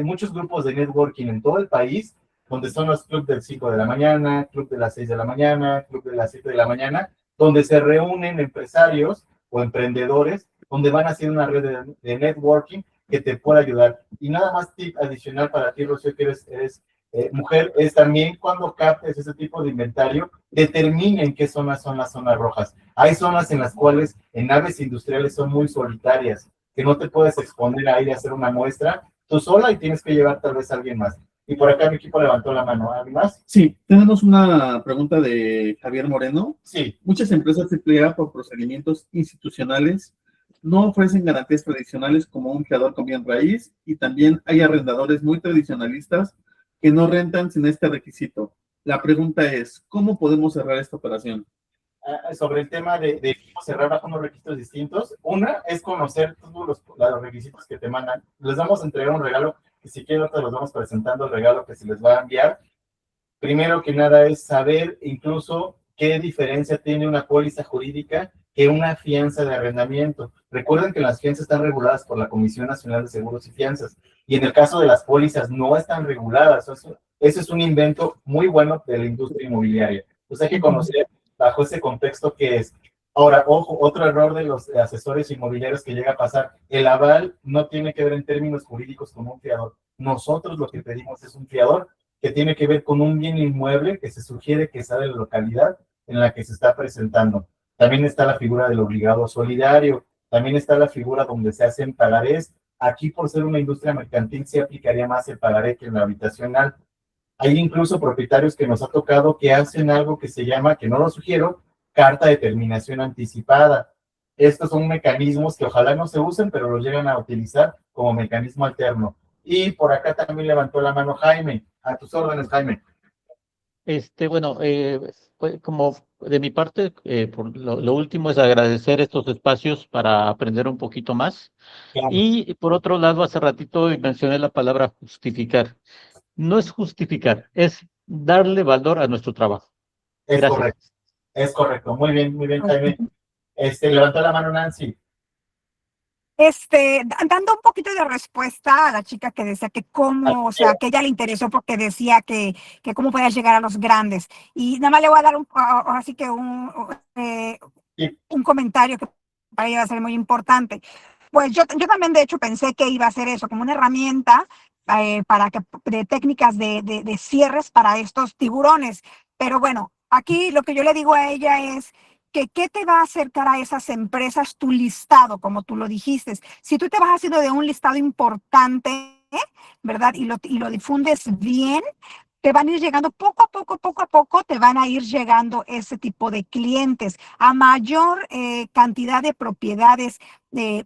muchos grupos de networking en todo el país, donde son los clubes del 5 de la mañana, club de las 6 de la mañana, club de las 7 de la mañana, donde se reúnen empresarios o emprendedores, donde van a hacer una red de networking que te pueda ayudar. Y nada más tip adicional para ti, Rocío, que eres mujer, es también cuando captes ese tipo de inventario, determinen qué zonas son las zonas rojas. Hay zonas en las cuales en naves industriales son muy solitarias, que no te puedes exponer a ir a hacer una muestra tú sola y tienes que llevar tal vez a alguien más. Y por acá mi equipo levantó la mano. ¿Alguien más? Sí, tenemos una pregunta de Javier Moreno. Sí. Muchas empresas AAA por procedimientos institucionales no ofrecen garantías tradicionales como un fiador con bien raíz y también hay arrendadores muy tradicionalistas que no rentan sin este requisito. La pregunta es, ¿cómo podemos cerrar esta operación? Sobre el tema de cómo cerrar bajo unos requisitos distintos, una es conocer todos los requisitos que te mandan. Les vamos a entregar un regalo, que si quieren te los vamos presentando el regalo que se les va a enviar. Primero que nada es saber incluso qué diferencia tiene una póliza jurídica que una fianza de arrendamiento. Recuerden que las fianzas están reguladas por la Comisión Nacional de Seguros y Fianzas, y en el caso de las pólizas no están reguladas. Eso es un invento muy bueno de la industria inmobiliaria. Entonces hay que conocer bajo ese contexto que es. Ahora, ojo, otro error de los asesores inmobiliarios que llega a pasar, el aval no tiene que ver en términos jurídicos con un fiador. Nosotros lo que pedimos es un fiador que tiene que ver con un bien inmueble que se sugiere que sea de la localidad en la que se está presentando. También está la figura del obligado solidario, también está la figura donde se hacen pagarés. Aquí, por ser una industria mercantil, se aplicaría más el pagaré que en la habitacional. Hay incluso propietarios que nos ha tocado que hacen algo que se llama, que no lo sugiero, carta de terminación anticipada. Estos son mecanismos que ojalá no se usen, pero los llegan a utilizar como mecanismo alterno. Y por acá también levantó la mano Jaime. A tus órdenes, Jaime. Bueno, pues, como de mi parte, por lo último es agradecer estos espacios para aprender un poquito más. Claro. Y por otro lado, hace ratito mencioné la palabra justificar. No es justificar, es darle valor a nuestro trabajo. Es Gracias. correcto. Es correcto. Muy bien, Jaime. Levantó la mano Nancy. Dando un poquito de respuesta a la chica que decía que cómo, o sea, que ella le interesó porque decía que cómo podía llegar a los grandes. Y nada más le voy a dar así que un comentario que para ella va a ser muy importante. Pues yo también, de hecho, pensé que iba a ser eso, como una herramienta de técnicas de cierres para estos tiburones. Pero bueno, aquí lo que yo le digo a ella es que qué te va a acercar a esas empresas tu listado, como tú lo dijiste. Si tú te vas haciendo de un listado importante, ¿verdad? Y lo difundes bien, te van a ir llegando poco a poco, te van a ir llegando ese tipo de clientes. A mayor cantidad de propiedades,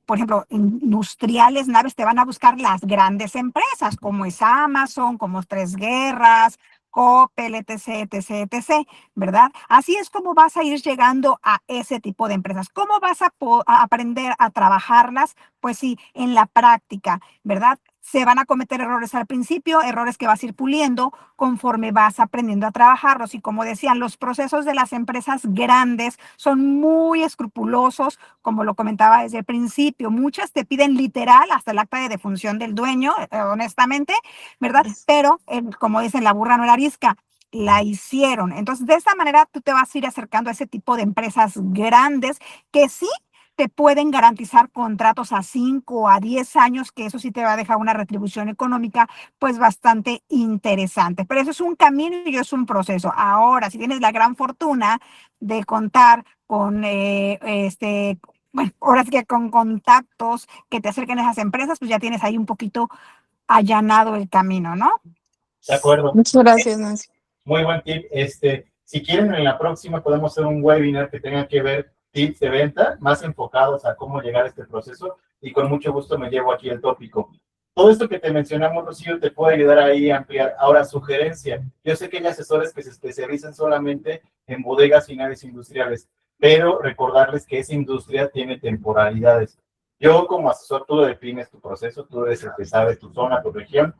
por ejemplo, industriales, naves, te van a buscar las grandes empresas, como es Amazon, como es Tres Guerras, Coppel, etc., etc., ¿verdad? Así es como vas a ir llegando a ese tipo de empresas. ¿Cómo vas a aprender a trabajarlas? Pues sí, en la práctica, ¿verdad? Se van a cometer errores al principio, errores que vas a ir puliendo conforme vas aprendiendo a trabajarlos. Y como decían, los procesos de las empresas grandes son muy escrupulosos, como lo comentaba desde el principio. Muchas te piden literal hasta el acta de defunción del dueño, honestamente, ¿verdad? Pero, como dicen, la burra no era arisca, la hicieron. Entonces, de esta manera tú te vas a ir acercando a ese tipo de empresas grandes que sí te pueden garantizar contratos a 5 a 10 años, que eso sí te va a dejar una retribución económica pues bastante interesante. Pero eso es un camino y es un proceso. Ahora, si tienes la gran fortuna de contar con bueno, ahora sí que con contactos que te acerquen a esas empresas, pues ya tienes ahí un poquito allanado el camino, ¿no? De acuerdo. Muchas gracias, Nancy. Muy buen tip. Si quieren, en la próxima podemos hacer un webinar que tenga que ver tips de venta más enfocados a cómo llegar a este proceso y con mucho gusto me llevo aquí el tópico. Todo esto que te mencionamos, Rocío, te puede ayudar ahí a ampliar. Ahora, sugerencia. Yo sé que hay asesores que se especializan solamente en bodegas y naves industriales, pero recordarles que esa industria tiene temporalidades. Yo como asesor, tú defines tu proceso, tú eres el que sabe tu zona, tu región.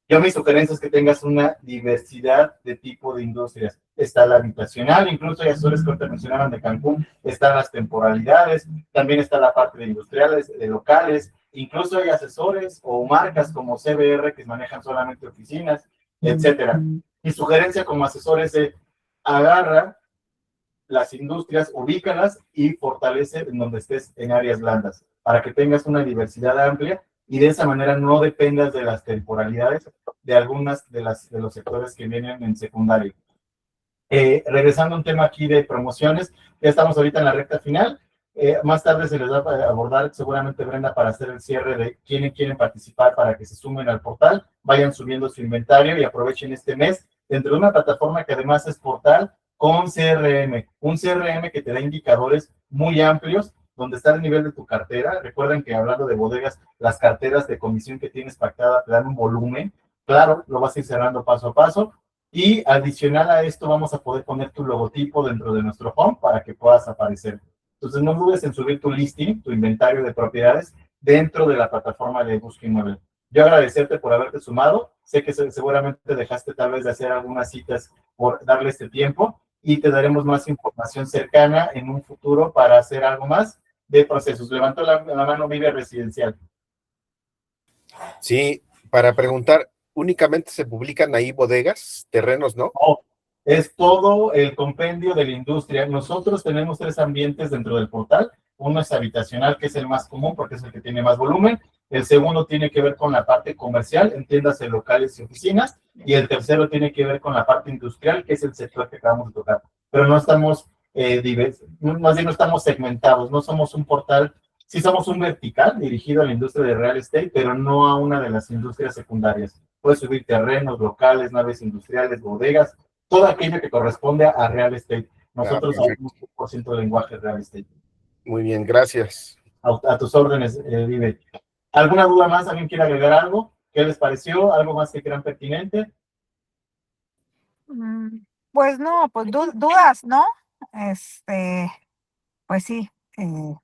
Yo mi sugerencia es que tengas una diversidad de tipo de industrias. Está la habitacional, incluso hay asesores que te mencionaban de Cancún, están las temporalidades, también está la parte de industriales, de locales, incluso hay asesores o marcas como CBR que manejan solamente oficinas, etcétera. Mi sugerencia como asesor es de agarra las industrias, ubícalas y fortalece en donde estés en áreas blandas, para que tengas una diversidad amplia y de esa manera no dependas de las temporalidades de algunas de los sectores que vienen en secundario. Regresando a un tema aquí de promociones, ya estamos ahorita en la recta final. Más tarde se les va a abordar seguramente Brenda para hacer el cierre de quiénes quieren participar para que se sumen al portal, vayan subiendo su inventario y aprovechen este mes dentro de una plataforma que además es portal con CRM, un CRM que te da indicadores muy amplios donde está el nivel de tu cartera. Recuerden que hablando de bodegas, las carteras de comisión que tienes pactada te dan un volumen. Claro, lo vas a ir cerrando paso a paso. Y adicional a esto vamos a poder poner tu logotipo dentro de nuestro home para que puedas aparecer. Entonces no dudes en subir tu listing, tu inventario de propiedades dentro de la plataforma de Busca Inmueble. Yo agradecerte por haberte sumado. Sé que seguramente dejaste tal vez de hacer algunas citas por darle este tiempo y te daremos más información cercana en un futuro para hacer algo más de procesos. Levantó la mano Vive Residencial. Sí, para preguntar, ¿únicamente se publican ahí bodegas, terrenos, no? No, es todo el compendio de la industria. Nosotros tenemos 3 ambientes dentro del portal. Uno es habitacional, que es el más común porque es el que tiene más volumen. El segundo tiene que ver con la parte comercial, entiéndase locales y oficinas. Y el tercero tiene que ver con la parte industrial, que es el sector que acabamos de tocar. Pero no estamos más bien no estamos segmentados, no somos un portal, sí somos un vertical dirigido a la industria de real estate, pero no a una de las industrias secundarias. Puedes subir terrenos, locales, naves industriales, bodegas, todo aquello que corresponde a real estate. Nosotros somos 1% de lenguaje real estate. Muy bien, gracias. A tus órdenes, Vive. ¿Alguna duda más? ¿Alguien quiere agregar algo? ¿Qué les pareció? ¿Algo más que crean pertinente? Pues no, pues dudas, ¿no? Pues sí,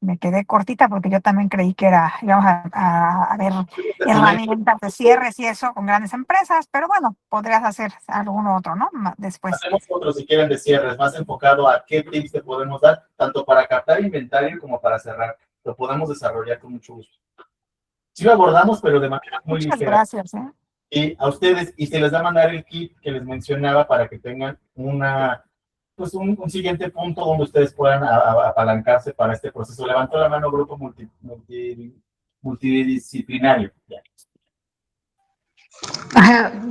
me quedé cortita porque yo también creí que íbamos a ver herramientas de cierres y eso con grandes empresas, pero bueno, podrías hacer algún otro, ¿no? Después. Hacemos otro si quieren de cierres, más enfocado a qué tips te podemos dar, tanto para captar inventario como para cerrar. Lo podemos desarrollar con mucho gusto. Sí lo abordamos, pero de manera muy ligera. Muchas gracias, Y a ustedes, y se les va a mandar el kit que les mencionaba para que tengan un siguiente punto donde ustedes puedan apalancarse para este proceso. Levantó la mano grupo multidisciplinario.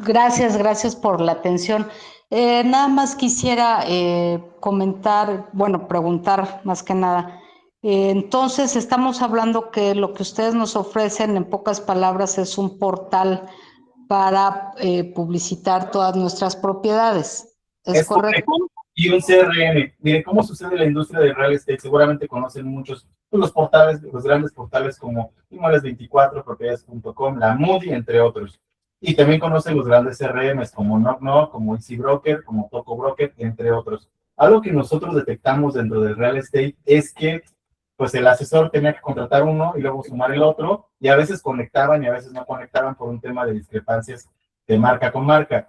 Gracias por la atención. Nada más quisiera comentar, bueno, preguntar más que nada. Entonces, estamos hablando que lo que ustedes nos ofrecen, en pocas palabras, es un portal para publicitar todas nuestras propiedades. ¿Es Es correcto? correcto. Y un CRM. Miren, ¿cómo sucede en la industria del real estate? Seguramente conocen muchos pues, los portales, los grandes portales como Inmuebles24, Propiedades.com, la Moody, entre otros. Y también conocen los grandes CRMs como Knock Knock, como Easy Broker, como Toco Broker, entre otros. Algo que nosotros detectamos dentro del real estate es que pues el asesor tenía que contratar uno y luego sumar el otro, y a veces conectaban y a veces no conectaban por un tema de discrepancias de marca con marca.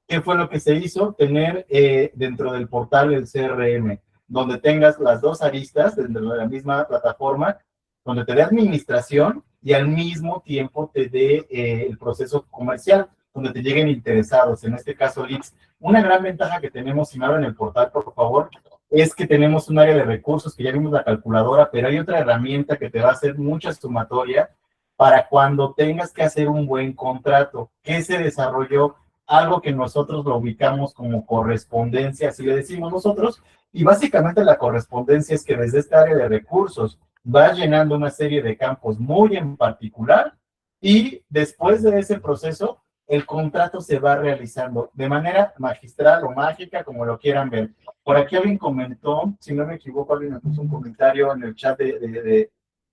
¿Qué fue lo que se hizo? Tener dentro del portal el CRM, donde tengas las dos aristas dentro de la misma plataforma, donde te dé administración y al mismo tiempo te dé el proceso comercial, donde te lleguen interesados, en este caso leads. Una gran ventaja que tenemos, si me abren el portal, por favor, es que tenemos un área de recursos, que ya vimos la calculadora, pero hay otra herramienta que te va a hacer mucha sumatoria para cuando tengas que hacer un buen contrato. ¿Qué se desarrolló? Algo que nosotros lo ubicamos como correspondencia, así le decimos nosotros, y básicamente la correspondencia es que desde esta área de recursos va llenando una serie de campos muy en particular y después de ese proceso el contrato se va realizando de manera magistral o mágica, como lo quieran ver. Por aquí alguien comentó, si no me equivoco, alguien me puso un comentario en el chat en el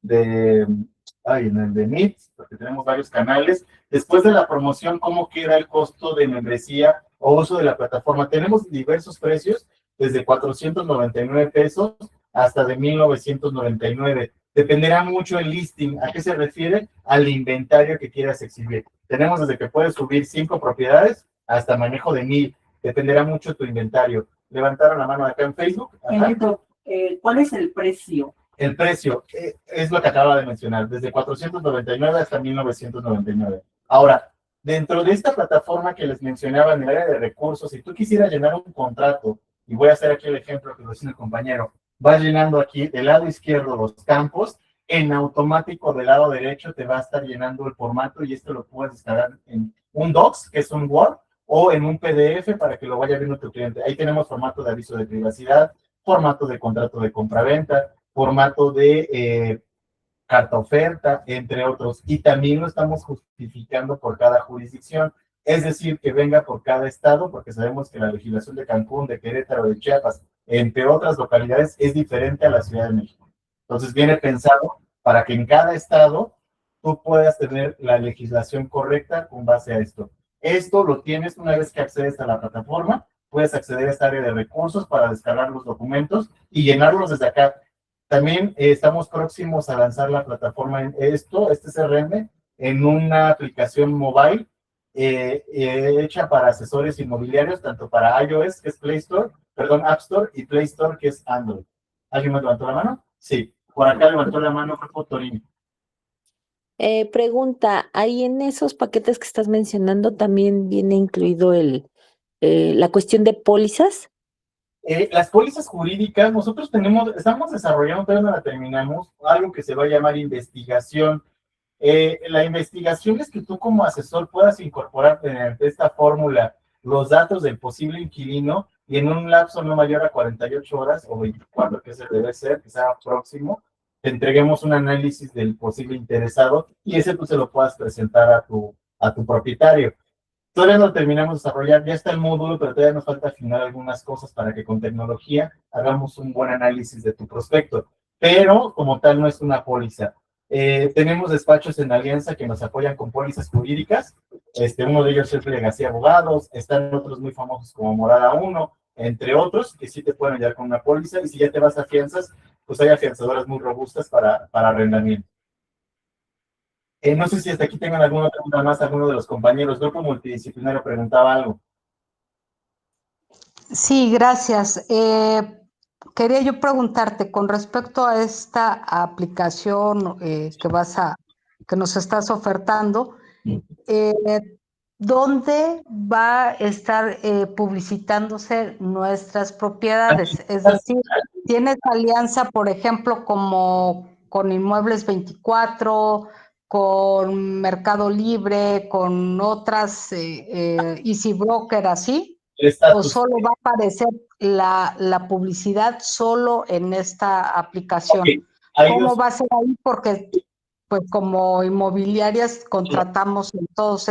de Meet, porque tenemos varios canales. Después de la promoción, ¿cómo queda el costo de membresía o uso de la plataforma? Tenemos diversos precios, desde 499 pesos hasta de 1999. Dependerá mucho el listing. ¿A qué se refiere? Al inventario que quieras exhibir. Tenemos desde que puedes subir 5 propiedades hasta manejo de 1000. Dependerá mucho tu inventario. Levantaron la mano acá en Facebook. ¿Cuál es el precio? El precio es lo que acaba de mencionar, desde 499 hasta 1999. Ahora, dentro de esta plataforma que les mencionaba en el área de recursos, si tú quisieras llenar un contrato, y voy a hacer aquí el ejemplo que lo dice el compañero, vas llenando aquí del lado izquierdo los campos, en automático del lado derecho te va a estar llenando el formato y esto lo puedes descargar en un Docs, que es un Word, o en un PDF para que lo vaya viendo tu cliente. Ahí tenemos formato de aviso de privacidad, formato de contrato de compraventa, formato de carta oferta, entre otros, y también lo estamos justificando por cada jurisdicción, es decir, que venga por cada estado, porque sabemos que la legislación de Cancún, de Querétaro, de Chiapas, entre otras localidades, es diferente a la Ciudad de México. Entonces viene pensado para que en cada estado tú puedas tener la legislación correcta con base a esto. Esto lo tienes una vez que accedes a la plataforma, puedes acceder a esta área de recursos para descargar los documentos y llenarlos desde acá. También estamos próximos a lanzar la plataforma en este CRM, en una aplicación mobile hecha para asesores inmobiliarios, tanto para iOS, que es App Store, y Play Store, que es Android. ¿Alguien me levantó la mano? Sí, por acá levantó la mano Jorge Torini. Pregunta, ¿ahí en esos paquetes que estás mencionando también viene incluido la cuestión de pólizas? Las pólizas jurídicas, nosotros estamos desarrollando, todavía no la terminamos, algo que se va a llamar investigación. La investigación es que tú como asesor puedas incorporar mediante esta fórmula los datos del posible inquilino y en un lapso no mayor a 48 horas o 24, que se debe ser, que sea próximo, te entreguemos un análisis del posible interesado y ese tú se lo puedas presentar a tu propietario. Todavía no terminamos de desarrollar, ya está el módulo, pero todavía nos falta afinar algunas cosas para que con tecnología hagamos un buen análisis de tu prospecto. Pero como tal no es una póliza. Tenemos despachos en alianza que nos apoyan con pólizas jurídicas. Uno de ellos es Legacy Abogados, están otros muy famosos como Morada 1, entre otros, que sí te pueden ayudar con una póliza. Y si ya te vas a fianzas, pues hay afianzadoras muy robustas para arrendamiento. No sé si hasta aquí tengan alguna pregunta más, alguno de los compañeros. Grupo Multidisciplinario preguntaba algo. Sí, gracias. Quería yo preguntarte con respecto a esta aplicación que nos estás ofertando, ¿dónde va a estar publicitándose nuestras propiedades? Es decir, ¿tienes alianza, por ejemplo, como con Inmuebles24, con Mercado Libre, con otras Easy Broker, así? el o estatus. solo va a aparecer la publicidad solo en esta aplicación? Ok, hay ¿Cómo dos va a ser ahí? Porque pues como inmobiliarias contratamos en todos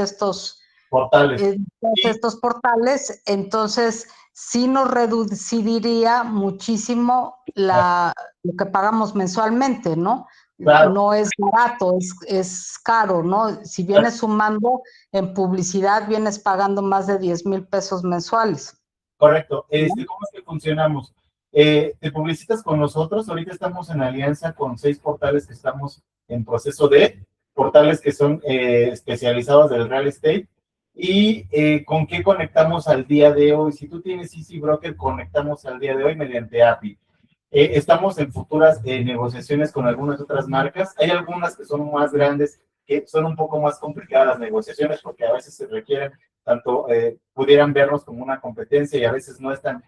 portales. estos portales, entonces sí nos reduciría muchísimo lo que pagamos mensualmente, ¿no? Claro. No es barato, es caro, ¿no? Si vienes sumando en publicidad, vienes pagando más de 10,000 pesos mensuales. Correcto. ¿Cómo es que funcionamos? Te publicitas con nosotros. Ahorita estamos en alianza con 6 portales que estamos en proceso de portales que son especializados del real estate. ¿Y con qué conectamos al día de hoy? Si tú tienes Easy Broker, conectamos al día de hoy mediante API. Estamos en futuras negociaciones con algunas otras marcas. Hay algunas que son más grandes, que son un poco más complicadas las negociaciones porque a veces se requieren tanto, pudieran vernos como una competencia y a veces no es tan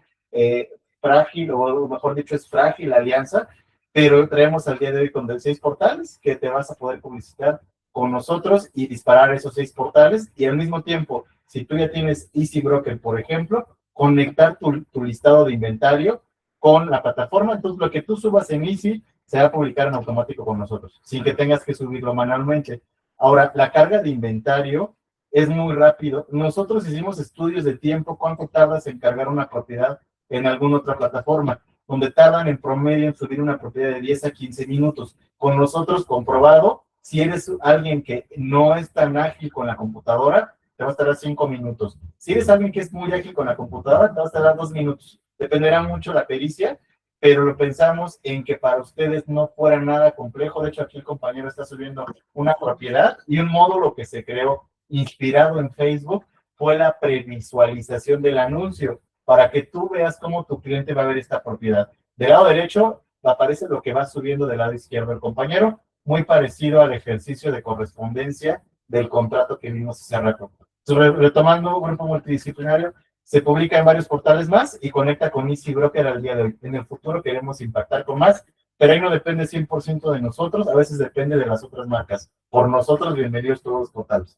frágil, o mejor dicho, es frágil la alianza, pero traemos al día de hoy con 6 portales que te vas a poder publicitar con nosotros y disparar esos 6 portales y al mismo tiempo, si tú ya tienes Easy Broker, por ejemplo, conectar tu listado de inventario con la plataforma, entonces lo que tú subas en Easy se va a publicar en automático con nosotros, sin que tengas que subirlo manualmente. Ahora, la carga de inventario es muy rápido. Nosotros hicimos estudios de tiempo, cuánto tardas en cargar una propiedad en alguna otra plataforma, donde tardan en promedio en subir una propiedad de 10 a 15 minutos. Con nosotros comprobado, si eres alguien que no es tan ágil con la computadora, te va a tardar 5 minutos. Si eres alguien que es muy ágil con la computadora, te va a tardar 2 minutos. Dependerá mucho la pericia, pero lo pensamos en que para ustedes no fuera nada complejo. De hecho, aquí el compañero está subiendo una propiedad y un módulo que se creó inspirado en Facebook fue la previsualización del anuncio para que tú veas cómo tu cliente va a ver esta propiedad. Del lado derecho aparece lo que va subiendo del lado izquierdo el compañero, muy parecido al ejercicio de correspondencia del contrato que vimos hace rato. Retomando, grupo multidisciplinario, se publica en varios portales más y conecta con Easy Broker al día de hoy. En el futuro queremos impactar con más, pero ahí no depende 100% de nosotros, a veces depende de las otras marcas. Por nosotros, bienvenidos todos los portales.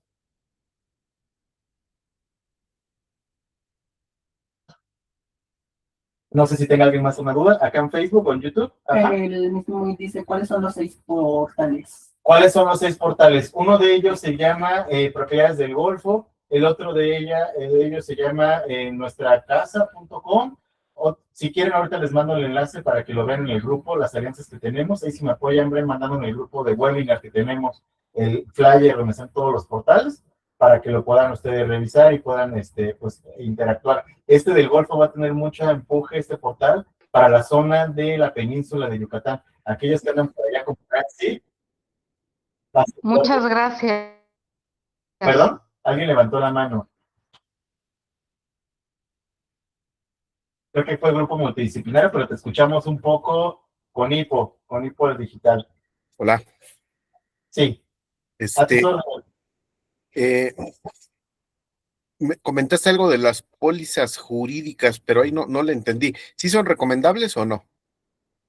No sé si tenga alguien más una duda, acá en Facebook o en YouTube. Ajá. El mismo dice, ¿cuáles son los 6 portales? ¿Cuáles son los 6 portales? Uno de ellos se llama Propiedades del Golfo, el otro de ellos se llama nuestracasa.com. O si quieren, ahorita les mando el enlace para que lo vean en el grupo, las alianzas que tenemos. Ahí si me apoyan, ven mandando en el grupo de webinar que tenemos el flyer donde están todos los portales, para que lo puedan ustedes revisar y puedan pues, interactuar. Este del Golfo va a tener mucho empuje, este portal, para la zona de la península de Yucatán. Aquellos que andan por allá con taxi. Muchas gracias. ¿Perdón? Alguien levantó la mano. Creo que fue el grupo multidisciplinario, pero te escuchamos un poco con Hipo el digital. Hola. Sí. Me comentaste algo de las pólizas jurídicas, pero ahí no le entendí. ¿Sí son recomendables o no?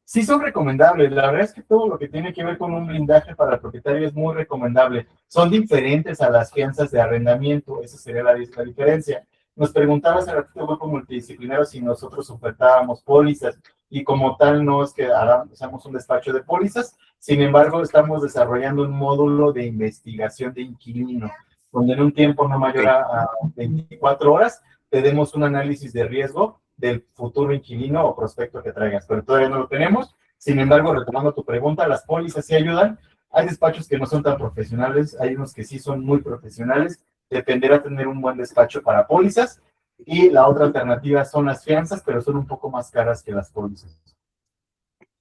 Sí son recomendables. La verdad es que todo lo que tiene que ver con un blindaje para el propietario es muy recomendable. Son diferentes a las fianzas de arrendamiento. Esa sería la diferencia. Nos preguntabas al ratito, grupo multidisciplinario, si nosotros ofertábamos pólizas, y como tal no es que hagamos un despacho de pólizas. Sin embargo, estamos desarrollando un módulo de investigación de inquilino, donde en un tiempo no mayor a 24 horas te demos un análisis de riesgo del futuro inquilino o prospecto que traigas, pero todavía no lo tenemos. Sin embargo, retomando tu pregunta, las pólizas sí ayudan. Hay despachos que no son tan profesionales, hay unos que sí son muy profesionales. Dependerá tener un buen despacho para pólizas, y la otra alternativa son las fianzas, pero son un poco más caras que las pólizas.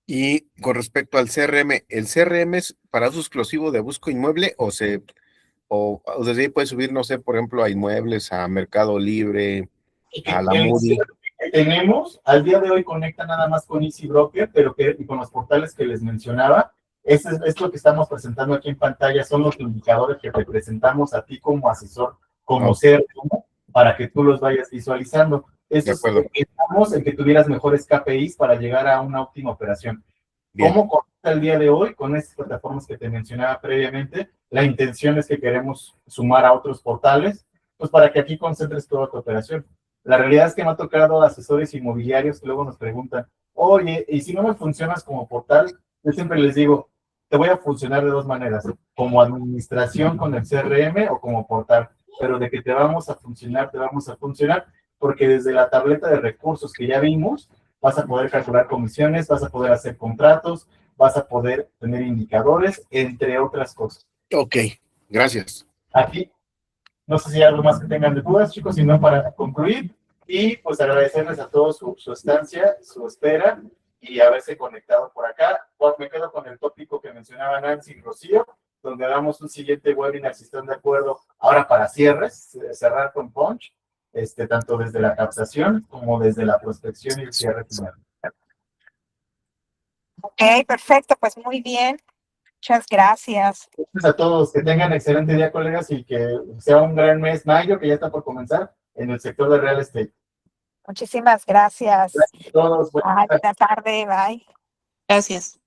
Y con respecto al CRM, ¿el CRM es para uso exclusivo de Busco Inmueble o desde ahí puede subir, no sé, por ejemplo, a Inmuebles, a Mercado Libre, a la Moody? Tenemos, al día de hoy conecta nada más con Easy Broker, pero y con los portales que les mencionaba. Es lo que estamos presentando aquí en pantalla, son los indicadores que te presentamos a ti como asesor, como CRM, para que tú los vayas visualizando. Estamos en que tuvieras mejores KPIs para llegar a una óptima operación. Bien. ¿Cómo conecta el día de hoy con estas plataformas que te mencionaba previamente? La intención es que queremos sumar a otros portales, pues para que aquí concentres toda tu operación. La realidad es que me ha tocado asesores inmobiliarios que luego nos preguntan, oye, ¿y si no me funcionas como portal? Yo siempre les digo, te voy a funcionar de dos maneras, como administración con el CRM o como portal, pero de que te vamos a funcionar, porque desde la tableta de recursos que ya vimos, vas a poder calcular comisiones, vas a poder hacer contratos, vas a poder tener indicadores, entre otras cosas. Ok, gracias. Aquí, no sé si hay algo más que tengan de dudas, chicos, si no, para concluir, y pues agradecerles a todos su estancia, su espera, y haberse conectado por acá. Pues me quedo con el tópico que mencionaba Nancy y Rocío, donde hagamos un siguiente webinar, si están de acuerdo, ahora para cierres, cerrar con punch, tanto desde la captación como desde la prospección y el cierre final. Ok, perfecto, pues muy bien. Muchas gracias. Gracias a todos, que tengan excelente día, colegas, y que sea un gran mes, mayo, que ya está por comenzar, en el sector de real estate. Muchísimas gracias. Gracias a todos. Buena tarde, bye. Gracias.